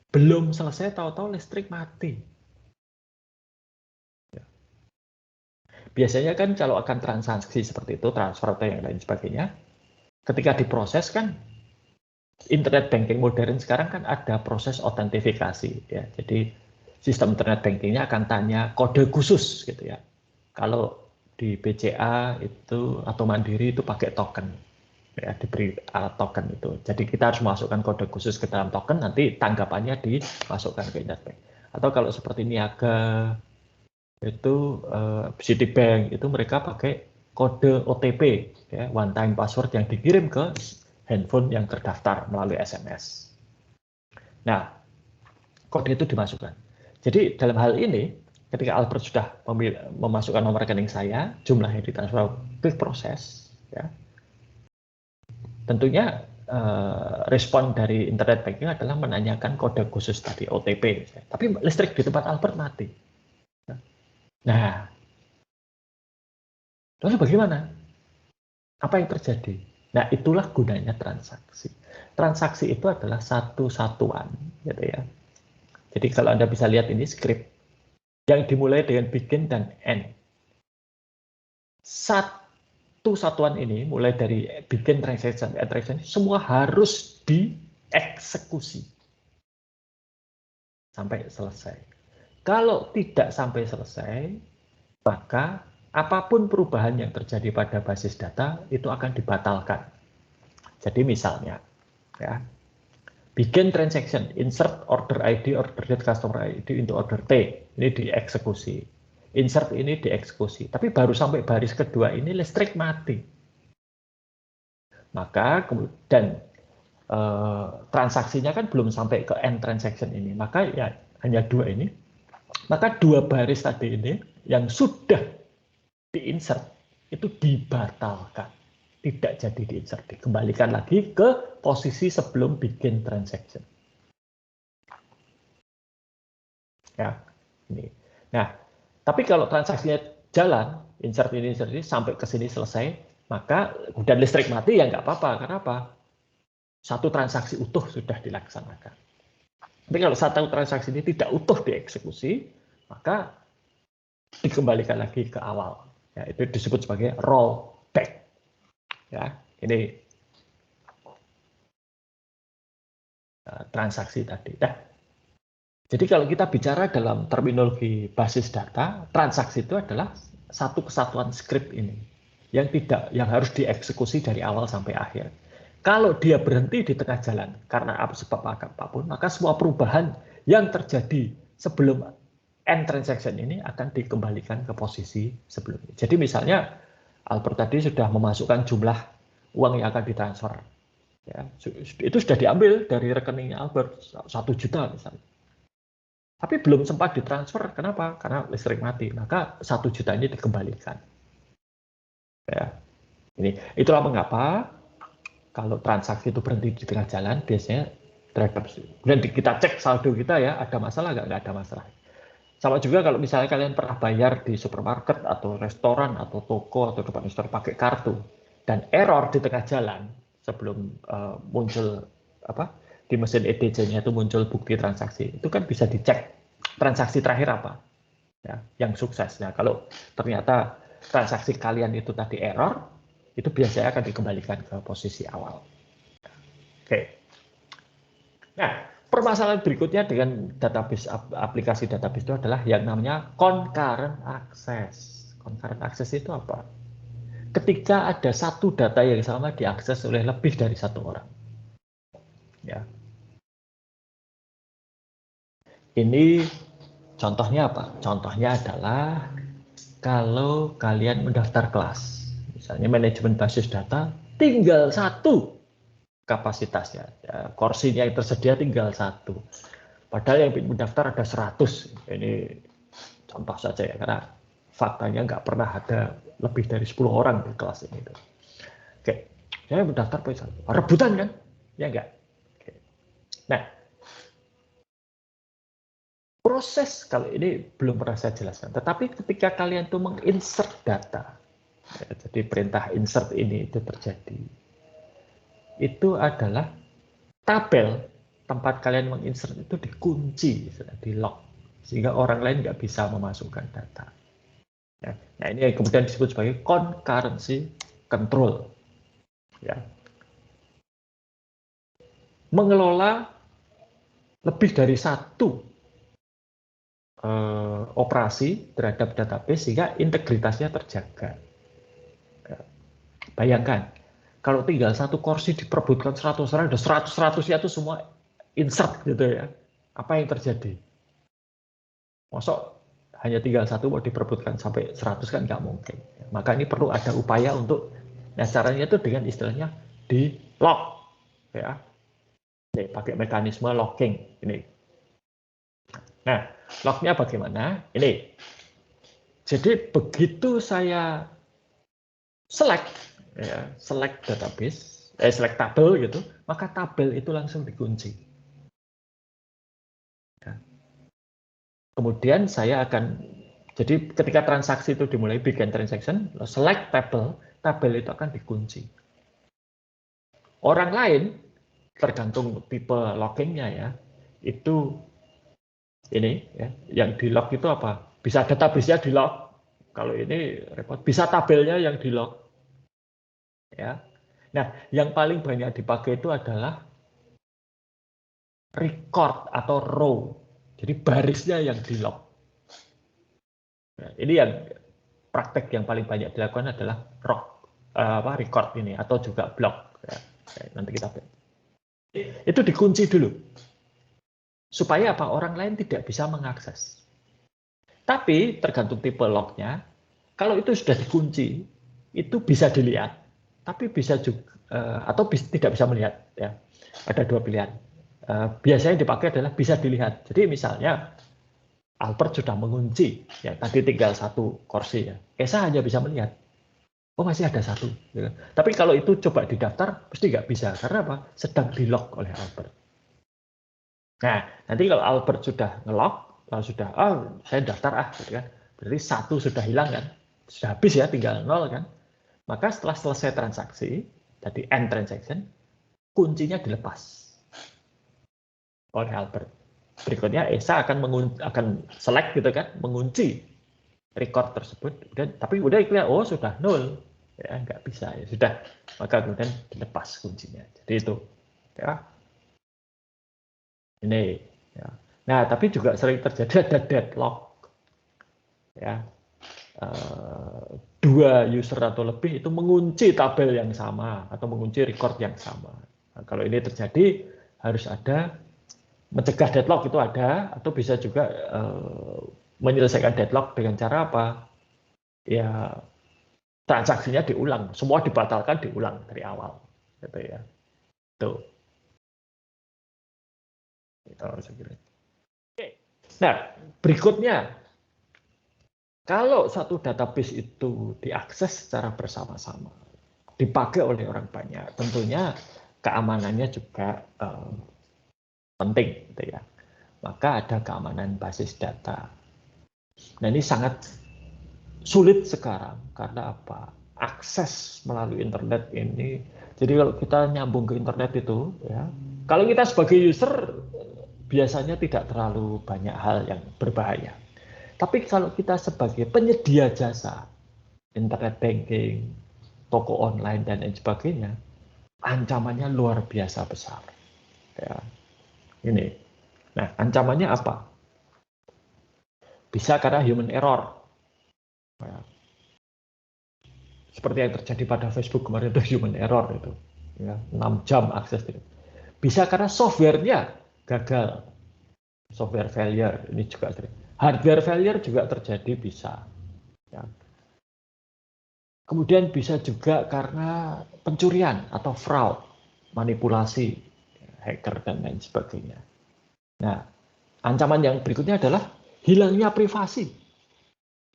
belum selesai tahu-tahu listrik mati. Ya. Biasanya kan kalau akan transaksi seperti itu, transfer atau yang lain sebagainya, ketika diproses kan internet banking modern sekarang kan ada proses autentifikasi ya. Jadi sistem internet bankingnya akan tanya kode khusus gitu ya. Kalau di BCA itu atau Mandiri itu pakai token ya, diberi alat token itu. Jadi kita harus masukkan kode khusus ke dalam token, nanti tanggapannya dimasukkan ke internet bank. Atau kalau seperti Niaga itu Citibank itu mereka pakai kode OTP ya, one time password yang dikirim ke handphone yang terdaftar melalui SMS. Nah, kode itu dimasukkan. Jadi dalam hal ini, ketika Albert sudah memasukkan nomor rekening saya, jumlahnya ditransfer ke proses, ya, tentunya respon dari internet banking adalah menanyakan kode khusus tadi, OTP. Tapi listrik di tempat Albert mati. Nah, lalu bagaimana? Apa yang terjadi? Nah, itulah gunanya transaksi. Transaksi itu adalah satu satuan, gitu ya. Jadi kalau Anda bisa lihat ini script yang dimulai dengan begin dan end. Satu satuan ini, mulai dari begin transaction sampai end transaction, semua harus dieksekusi sampai selesai. Kalau tidak sampai selesai, maka apapun perubahan yang terjadi pada basis data itu akan dibatalkan. Jadi misalnya, ya, begin transaction, insert order ID, order date, customer ID into order T, ini dieksekusi. Insert ini dieksekusi, tapi baru sampai baris kedua ini listrik mati. Maka kemudian transaksinya kan belum sampai ke end transaction ini, maka ya hanya dua ini. Maka dua baris tadi ini yang sudah diinsert itu dibatalkan, tidak jadi diinsert, dikembalikan lagi ke posisi sebelum bikin transaction. Ya, ini. Nah, tapi kalau transaksinya jalan, insert ini sampai ke sini selesai, maka dan listrik mati ya nggak apa-apa. Kenapa? Satu transaksi utuh sudah dilaksanakan. Tapi kalau satu transaksi ini tidak utuh dieksekusi, maka dikembalikan lagi ke awal. Ya, itu disebut sebagai rollback. Ya, ini transaksi tadi. Nah, jadi kalau kita bicara dalam terminologi basis data, transaksi itu adalah satu kesatuan script ini yang harus dieksekusi dari awal sampai akhir. Kalau dia berhenti di tengah jalan karena sebab apapun, maka semua perubahan yang terjadi sebelum end transaction ini akan dikembalikan ke posisi sebelumnya. Jadi misalnya Albert tadi sudah memasukkan jumlah uang yang akan ditransfer. Ya, itu sudah diambil dari rekeningnya Albert 1 juta misalnya. Tapi belum sempat ditransfer, kenapa? Karena listrik mati, maka 1 juta ini dikembalikan. Ya, itulah mengapa kalau transaksi itu berhenti di tengah jalan, biasanya kemudian kita cek saldo kita ya, ada masalah nggak ada masalah. Sama juga kalau misalnya kalian pernah bayar di supermarket atau restoran atau toko atau department store pakai kartu dan error di tengah jalan sebelum muncul di mesin EDC-nya itu muncul bukti transaksi, itu kan bisa dicek transaksi terakhir apa ya, yang sukses. Nah, kalau ternyata transaksi kalian itu tadi error, itu biasanya akan dikembalikan ke posisi awal. Oke. Nah, permasalahan berikutnya dengan database, aplikasi database itu adalah yang namanya concurrent access. Concurrent access itu apa? Ketika ada satu data yang sama diakses oleh lebih dari satu orang. Ya. Ini contohnya apa? Contohnya adalah kalau kalian mendaftar kelas, misalnya manajemen basis data, tinggal satu kapasitasnya, ya, kursinya yang tersedia tinggal satu. Padahal yang mendaftar ada 100. Ini contoh saja ya, karena faktanya nggak pernah ada lebih dari 10 orang di kelas ini. Oke, saya mendaftar rebutan kan? Ya enggak. Oke. Nah, proses kalau ini belum pernah saya jelaskan, tetapi ketika kalian tuh menginsert data, ya, jadi perintah insert ini itu terjadi, itu adalah tabel tempat kalian menginsert itu dikunci, di lock, sehingga orang lain nggak bisa memasukkan data. Ya. Nah, ini yang kemudian disebut sebagai concurrency control. Ya. Mengelola lebih dari satu operasi terhadap database sehingga integritasnya terjaga. Ya. Bayangkan, kalau tinggal satu kursi diperebutkan 100 orang, ada 100-100-nya itu semua insert gitu ya. Apa yang terjadi? Masuk hanya tinggal satu mau diperebutkan sampai 100 kan nggak mungkin. Maka ini perlu ada upaya untuk, nah caranya itu dengan istilahnya di lock, ya. Jadi, pakai mekanisme locking ini. Nah, locknya bagaimana? Ini. Jadi begitu saya select, ya, select database, select tabel gitu, maka tabel itu langsung dikunci. Ya. Kemudian saya akan, jadi ketika transaksi itu dimulai begin transaction, select tabel, tabel itu akan dikunci. Orang lain, tergantung tipe lockingnya ya, itu ini ya, yang di lock itu apa? Bisa database-nya di lock. Kalau ini repot, bisa tabelnya yang di lock. Ya. Nah, yang paling banyak dipakai itu adalah record atau row. Jadi barisnya yang di lock. Nah, ini yang praktek yang paling banyak dilakukan adalah record ini atau juga block. Ya, nanti kita itu dikunci dulu supaya apa, orang lain tidak bisa mengakses. Tapi tergantung tipe locknya, kalau itu sudah dikunci itu bisa dilihat, tapi bisa juga atau tidak bisa melihat ya. Ada dua pilihan. Biasanya yang dipakai adalah bisa dilihat. Jadi misalnya Albert sudah mengunci, ya tadi tinggal satu kursi ya. Esa hanya bisa melihat, oh masih ada satu. Ya. Tapi kalau itu coba didaftar, pasti nggak bisa. Karena apa? Sedang di-lock oleh Albert. Nah, nanti kalau Albert sudah nge-lock, lalu sudah, saya daftar gitu kan. Berarti satu sudah hilang kan. Sudah habis ya, tinggal 0 kan. Maka setelah selesai transaksi, tadi end transaction, kuncinya dilepas oleh Albert. Berikutnya Esa akan select gitu kan, mengunci record tersebut, tapi udah ikut, oh sudah 0, ya nggak bisa ya sudah, maka kemudian dilepas kuncinya. Jadi itu ya ini ya. Nah tapi juga sering terjadi ada deadlock ya, dua user atau lebih itu mengunci tabel yang sama atau mengunci record yang sama. Nah, kalau ini terjadi harus ada mencegah deadlock, itu ada, atau bisa juga menyelesaikan deadlock dengan cara apa? Ya transaksinya diulang, semua dibatalkan, diulang dari awal, gitu ya. Tuh. Oke. Nah, berikutnya, kalau satu database itu diakses secara bersama-sama, dipakai oleh orang banyak, tentunya keamanannya juga penting, gitu ya. Maka ada keamanan basis data. Nah, ini sangat sulit sekarang karena apa? Akses melalui internet ini. Jadi kalau kita nyambung ke internet itu, ya, kalau kita sebagai user biasanya tidak terlalu banyak hal yang berbahaya. Tapi kalau kita sebagai penyedia jasa, internet banking, toko online dan lain sebagainya, ancamannya luar biasa besar. Ya, ini. Nah, ancamannya apa? Bisa karena human error. Ya. Seperti yang terjadi pada Facebook kemarin itu human error itu. Ya, 6 jam akses itu. Bisa karena softwarenya gagal. Software failure ini juga sering. Hardware failure juga terjadi bisa. Ya. Kemudian bisa juga karena pencurian atau fraud, manipulasi, hacker dan lain sebagainya. Nah, ancaman yang berikutnya adalah hilangnya privasi,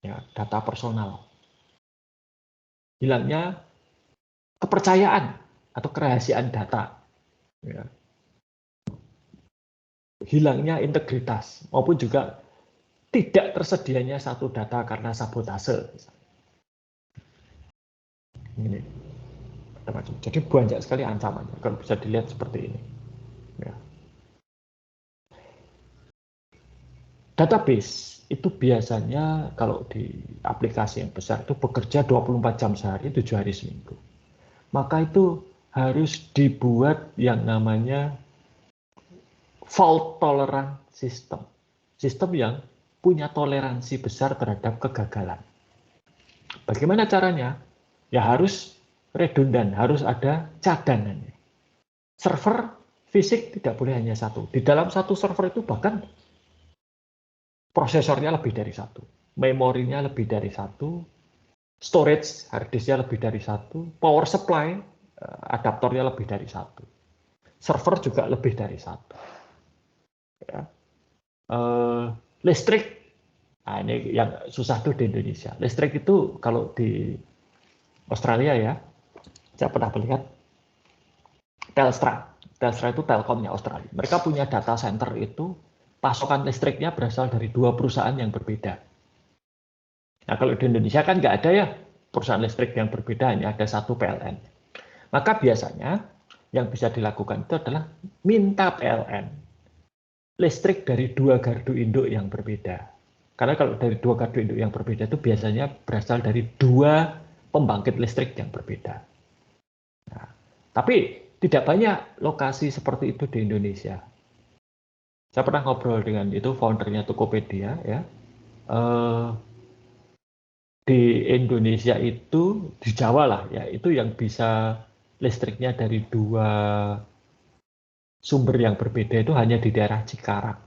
ya, data personal, hilangnya kepercayaan atau kerahasiaan data, ya. Hilangnya integritas, maupun juga tidak tersedianya satu data karena sabotase. Ini, macam-macam. Jadi banyak sekali ancamannya kalau bisa dilihat seperti ini. Ya. Database itu biasanya kalau di aplikasi yang besar itu bekerja 24 jam sehari, 7 hari seminggu. Maka itu harus dibuat yang namanya fault tolerant system. Sistem yang punya toleransi besar terhadap kegagalan. Bagaimana caranya? Ya harus redundan, harus ada cadangannya. Server fisik tidak boleh hanya satu. Di dalam satu server itu bahkan prosesornya lebih dari satu, memorinya lebih dari satu, storage harddisknya lebih dari satu, power supply adaptornya lebih dari satu, server juga lebih dari satu. Ya. Listrik, nah ini yang susah tuh di Indonesia. Listrik itu kalau di Australia ya, saya pernah melihat Telstra. Telstra itu Telkomnya Australia. Mereka punya data center itu pasokan listriknya berasal dari 2 perusahaan yang berbeda. Nah, kalau di Indonesia kan nggak ada ya perusahaan listrik yang berbeda, hanya ada satu PLN. Maka biasanya yang bisa dilakukan itu adalah minta PLN listrik dari 2 gardu induk yang berbeda. Karena kalau dari 2 gardu induk yang berbeda itu biasanya berasal dari 2 pembangkit listrik yang berbeda. Nah, tapi tidak banyak lokasi seperti itu di Indonesia. Saya pernah ngobrol dengan itu foundernya Tokopedia ya. Di Indonesia itu di Jawa lah ya, itu yang bisa listriknya dari 2 sumber yang berbeda itu hanya di daerah Cikarang.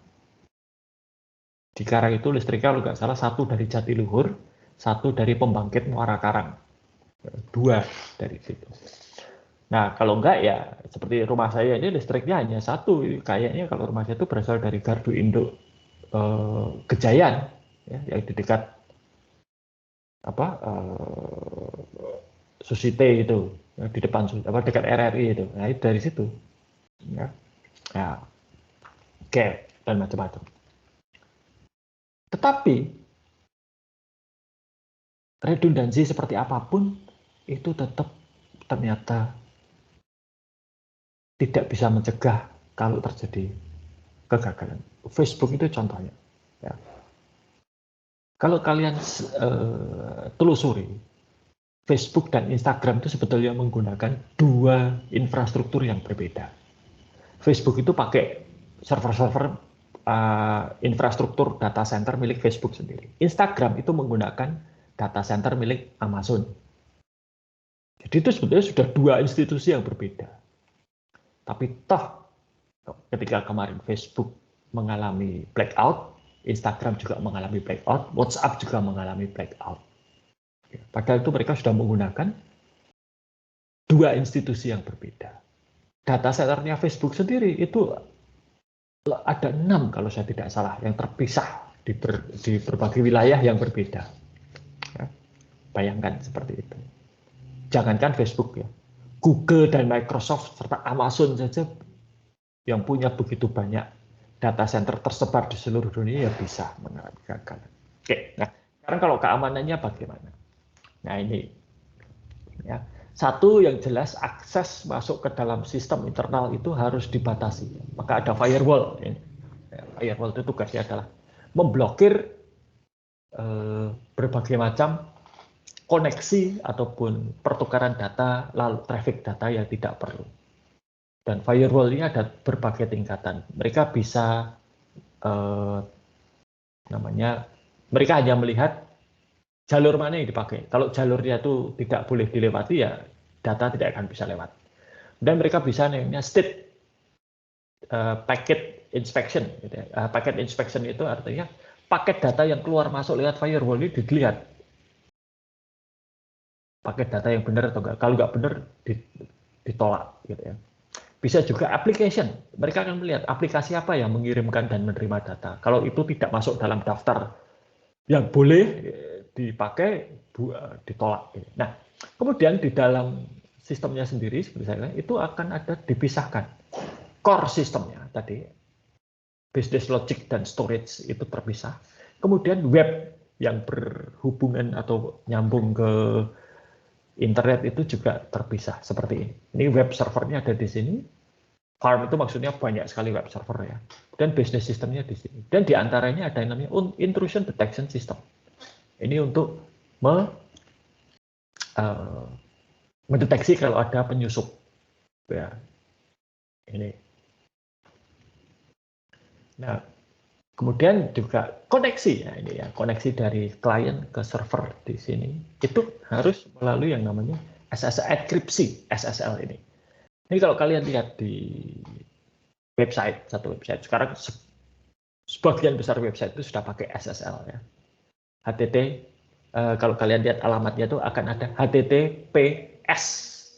Cikarang itu listriknya kalau nggak salah 1 dari Jatiluhur, 1 dari pembangkit Muara Karang, 2 dari situ. Nah, kalau enggak ya seperti rumah saya ini listriknya hanya 1. Kayaknya kalau rumah saya itu berasal dari gardu induk Gejayan, ya, yang di dekat Susite itu, ya, di depan dekat RRI itu. Nah, itu dari situ. Ya. Nah, oke, dan macam-macam. Tetapi redundansi seperti apapun itu tetap ternyata tidak bisa mencegah kalau terjadi kegagalan. Facebook itu contohnya. Ya. Kalau kalian telusuri, Facebook dan Instagram itu sebetulnya menggunakan 2 infrastruktur yang berbeda. Facebook itu pakai server-server infrastruktur data center milik Facebook sendiri. Instagram itu menggunakan data center milik Amazon. Jadi itu sebetulnya sudah 2 institusi yang berbeda. Tapi toh ketika kemarin Facebook mengalami blackout, Instagram juga mengalami blackout, WhatsApp juga mengalami blackout. Padahal itu mereka sudah menggunakan 2 institusi yang berbeda. Data centernya Facebook sendiri itu ada 6 kalau saya tidak salah yang terpisah di berbagai wilayah yang berbeda. Ya, bayangkan seperti itu. Jangankan Facebook ya, Google dan Microsoft serta Amazon saja yang punya begitu banyak data center tersebar di seluruh dunia ya bisa mengalami kegagalan. Oke, nah sekarang kalau keamanannya bagaimana? Nah ini, ya. Satu yang jelas akses masuk ke dalam sistem internal itu harus dibatasi. Maka ada firewall. Firewall itu tugasnya adalah memblokir berbagai macam koneksi ataupun pertukaran data, lalu traffic data yang tidak perlu. Dan firewall ini ada berbagai tingkatan. Mereka bisa mereka hanya melihat jalur mana yang dipakai. Kalau jalurnya itu tidak boleh dilewati, ya data tidak akan bisa lewat. Dan mereka bisa namanya state packet inspection. Gitu ya. Packet inspection itu artinya paket data yang keluar masuk lewat firewall ini dilihat. Paket data yang benar atau enggak. Kalau nggak benar, ditolak. Gitu ya. Bisa juga application. Mereka akan melihat aplikasi apa yang mengirimkan dan menerima data. Kalau itu tidak masuk dalam daftar yang boleh dipakai, ditolak. Nah, kemudian di dalam sistemnya sendiri, seperti saya bilang, itu akan ada dipisahkan. Core sistemnya tadi, business logic dan storage itu terpisah. Kemudian web yang berhubungan atau nyambung ke internet itu juga terpisah seperti ini. Ini web servernya ada di sini. Farm itu maksudnya banyak sekali web server ya. Dan business systemnya di sini. Dan di antaranya ada yang namanya intrusion detection system. Ini untuk mendeteksi kalau ada penyusup. Ya. Ini. Nah, kemudian juga koneksi ya ini ya, koneksi dari klien ke server di sini itu harus melalui yang namanya SSL enkripsi, SSL ini. Ini kalau kalian lihat di website, satu website sekarang sebagian besar website itu sudah pakai SSL ya. HTTP kalau kalian lihat alamatnya itu akan ada HTTPS.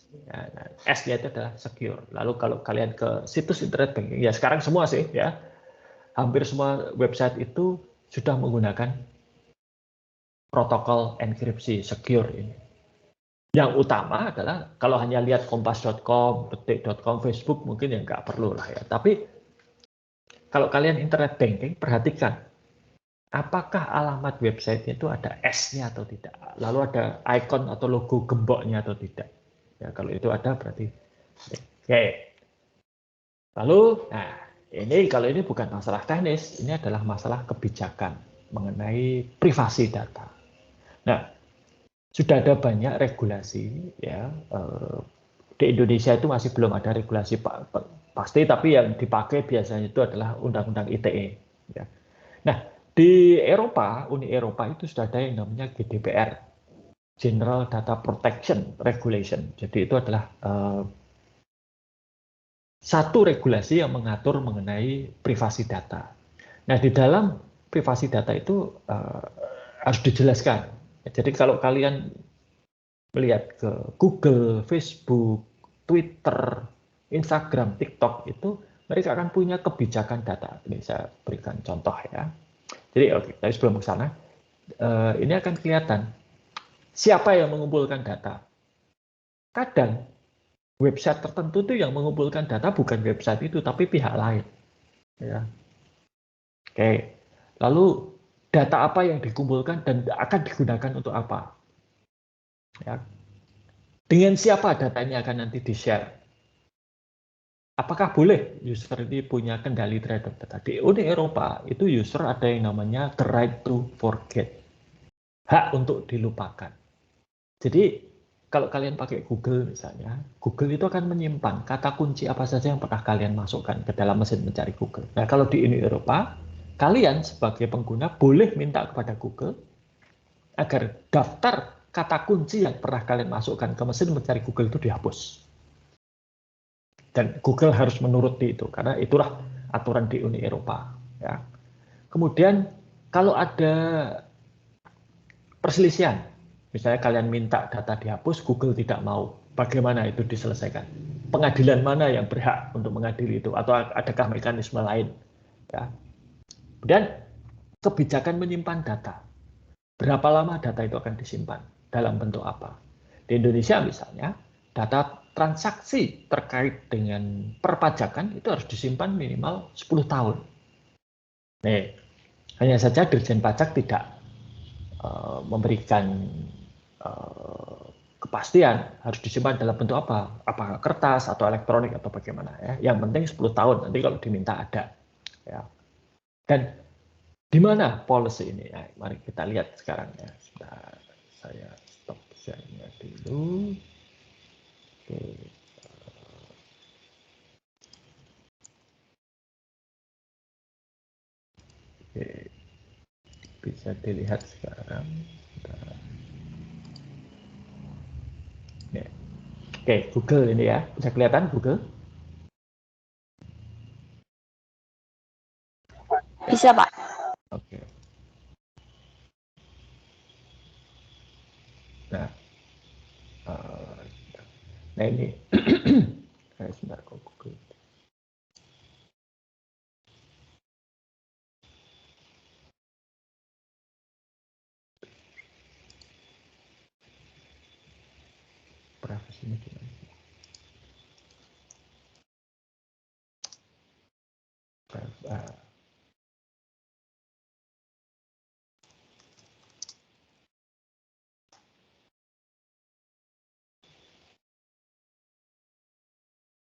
Ya, nah, S-nya itu adalah secure. Lalu kalau kalian ke situs internet banking, ya sekarang semua sih ya, hampir semua website itu sudah menggunakan protokol enkripsi secure ini. Yang utama adalah kalau hanya lihat kompas.com, detik.com, Facebook mungkin ya nggak perlu lah ya. Tapi kalau kalian internet banking, perhatikan apakah alamat website itu ada S-nya atau tidak. Lalu ada icon atau logo gemboknya atau tidak. Ya kalau itu ada berarti oke. Lalu, nah ini kalau ini bukan masalah teknis, ini adalah masalah kebijakan mengenai privasi data. Nah, sudah ada banyak regulasi ya. Di Indonesia itu masih belum ada regulasi pasti, tapi yang dipakai biasanya itu adalah Undang-Undang ITE. Ya. Nah, di Eropa, Uni Eropa itu sudah ada yang namanya GDPR, General Data Protection Regulation. Jadi itu adalah satu regulasi yang mengatur mengenai privasi data. Nah, di dalam privasi data itu harus dijelaskan. Jadi kalau kalian melihat ke Google, Facebook, Twitter, Instagram, TikTok itu mereka akan punya kebijakan data. Ini saya berikan contoh ya. Jadi oke, tapi sebelum ke sana, ini akan kelihatan siapa yang mengumpulkan data. Kadang website tertentu itu yang mengumpulkan data bukan website itu, tapi pihak lain. Ya. Oke, lalu data apa yang dikumpulkan dan akan digunakan untuk apa? Ya. Dengan siapa data ini akan nanti di-share? Apakah boleh user ini punya kendali terhadap data? Di Uni Eropa itu user ada yang namanya the right to forget, hak untuk dilupakan. Jadi kalau kalian pakai Google misalnya, Google itu akan menyimpan kata kunci apa saja yang pernah kalian masukkan ke dalam mesin mencari Google. Nah kalau di Uni Eropa, kalian sebagai pengguna boleh minta kepada Google agar daftar kata kunci yang pernah kalian masukkan ke mesin mencari Google itu dihapus. Dan Google harus menuruti itu, karena itulah aturan di Uni Eropa. Ya. Kemudian kalau ada perselisihan, misalnya kalian minta data dihapus, Google tidak mau, bagaimana itu diselesaikan? Pengadilan mana yang berhak untuk mengadili itu? Atau adakah mekanisme lain? Ya. Dan kebijakan menyimpan data. Berapa lama data itu akan disimpan? Dalam bentuk apa? Di Indonesia misalnya, data transaksi terkait dengan perpajakan itu harus disimpan minimal 10 tahun. Nih, hanya saja Dirjen Pajak tidak memberikan kepastian harus disimpan dalam bentuk apa? Apakah kertas atau elektronik atau bagaimana ya? Yang penting 10 tahun, nanti kalau diminta ada. Ya. Dan di mana policy ini? Nah, mari kita lihat sekarang ya. Sebentar, saya stop share-nya dulu. Oke. Oke. Bisa dilihat sekarang. Oke, Google ini ya. Bisa kelihatan Google? Bisa, Pak. Oke. Nah, ini sebentar kok Google. Privasinya gimana?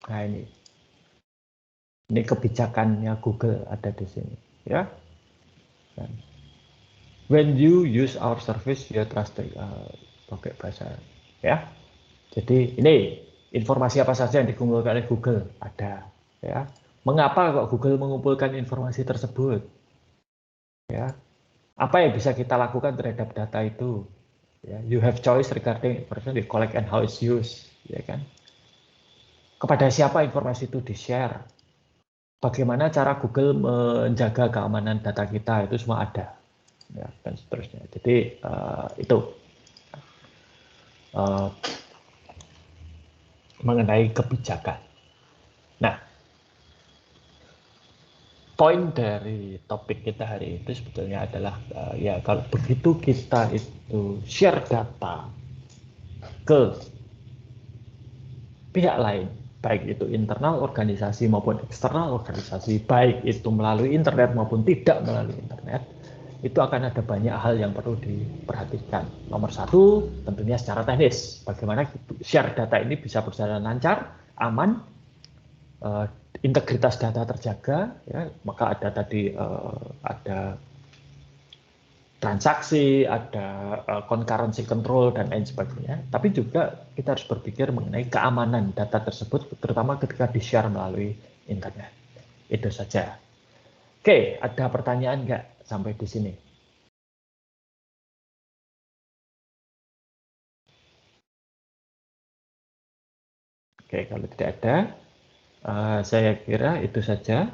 Nah ini kebijakannya Google ada di sini, ya. Dan when you use our service, you trust pakai bahasa, ya. Jadi ini informasi apa saja yang dikumpulkan oleh Google ada, ya. Mengapa kok Google mengumpulkan informasi tersebut? Ya, apa yang bisa kita lakukan terhadap data itu? Ya, you have choice regarding information we collect and how it's used, ya kan? Kepada siapa informasi itu di-share? Bagaimana cara Google menjaga keamanan data kita, itu semua ada, ya, dan seterusnya. Jadi itu mengenai kebijakan. Nah, poin dari topik kita hari itu sebetulnya adalah ya kalau begitu kita itu share data ke pihak lain, baik itu internal organisasi maupun eksternal organisasi, baik itu melalui internet maupun tidak melalui internet, itu akan ada banyak hal yang perlu diperhatikan. Nomor satu, tentunya secara teknis, bagaimana share data ini bisa berjalan lancar, aman, integritas data terjaga, ya, maka ada tadi ada transaksi, ada concurrency control, dan lain sebagainya. Tapi juga kita harus berpikir mengenai keamanan data tersebut, terutama ketika di-share melalui internet. Itu saja. Oke, ada pertanyaan nggak sampai di sini? Oke, kalau tidak ada, saya kira itu saja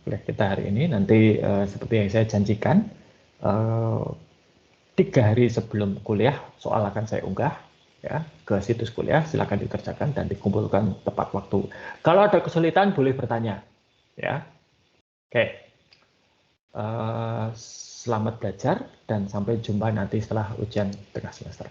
kuliah kita hari ini. Nanti seperti yang saya janjikan, 3 hari sebelum kuliah soal akan saya unggah ya ke situs kuliah, silakan dikerjakan dan dikumpulkan tepat waktu. Kalau ada kesulitan boleh bertanya ya. Oke. Selamat belajar dan sampai jumpa nanti setelah ujian tengah semester.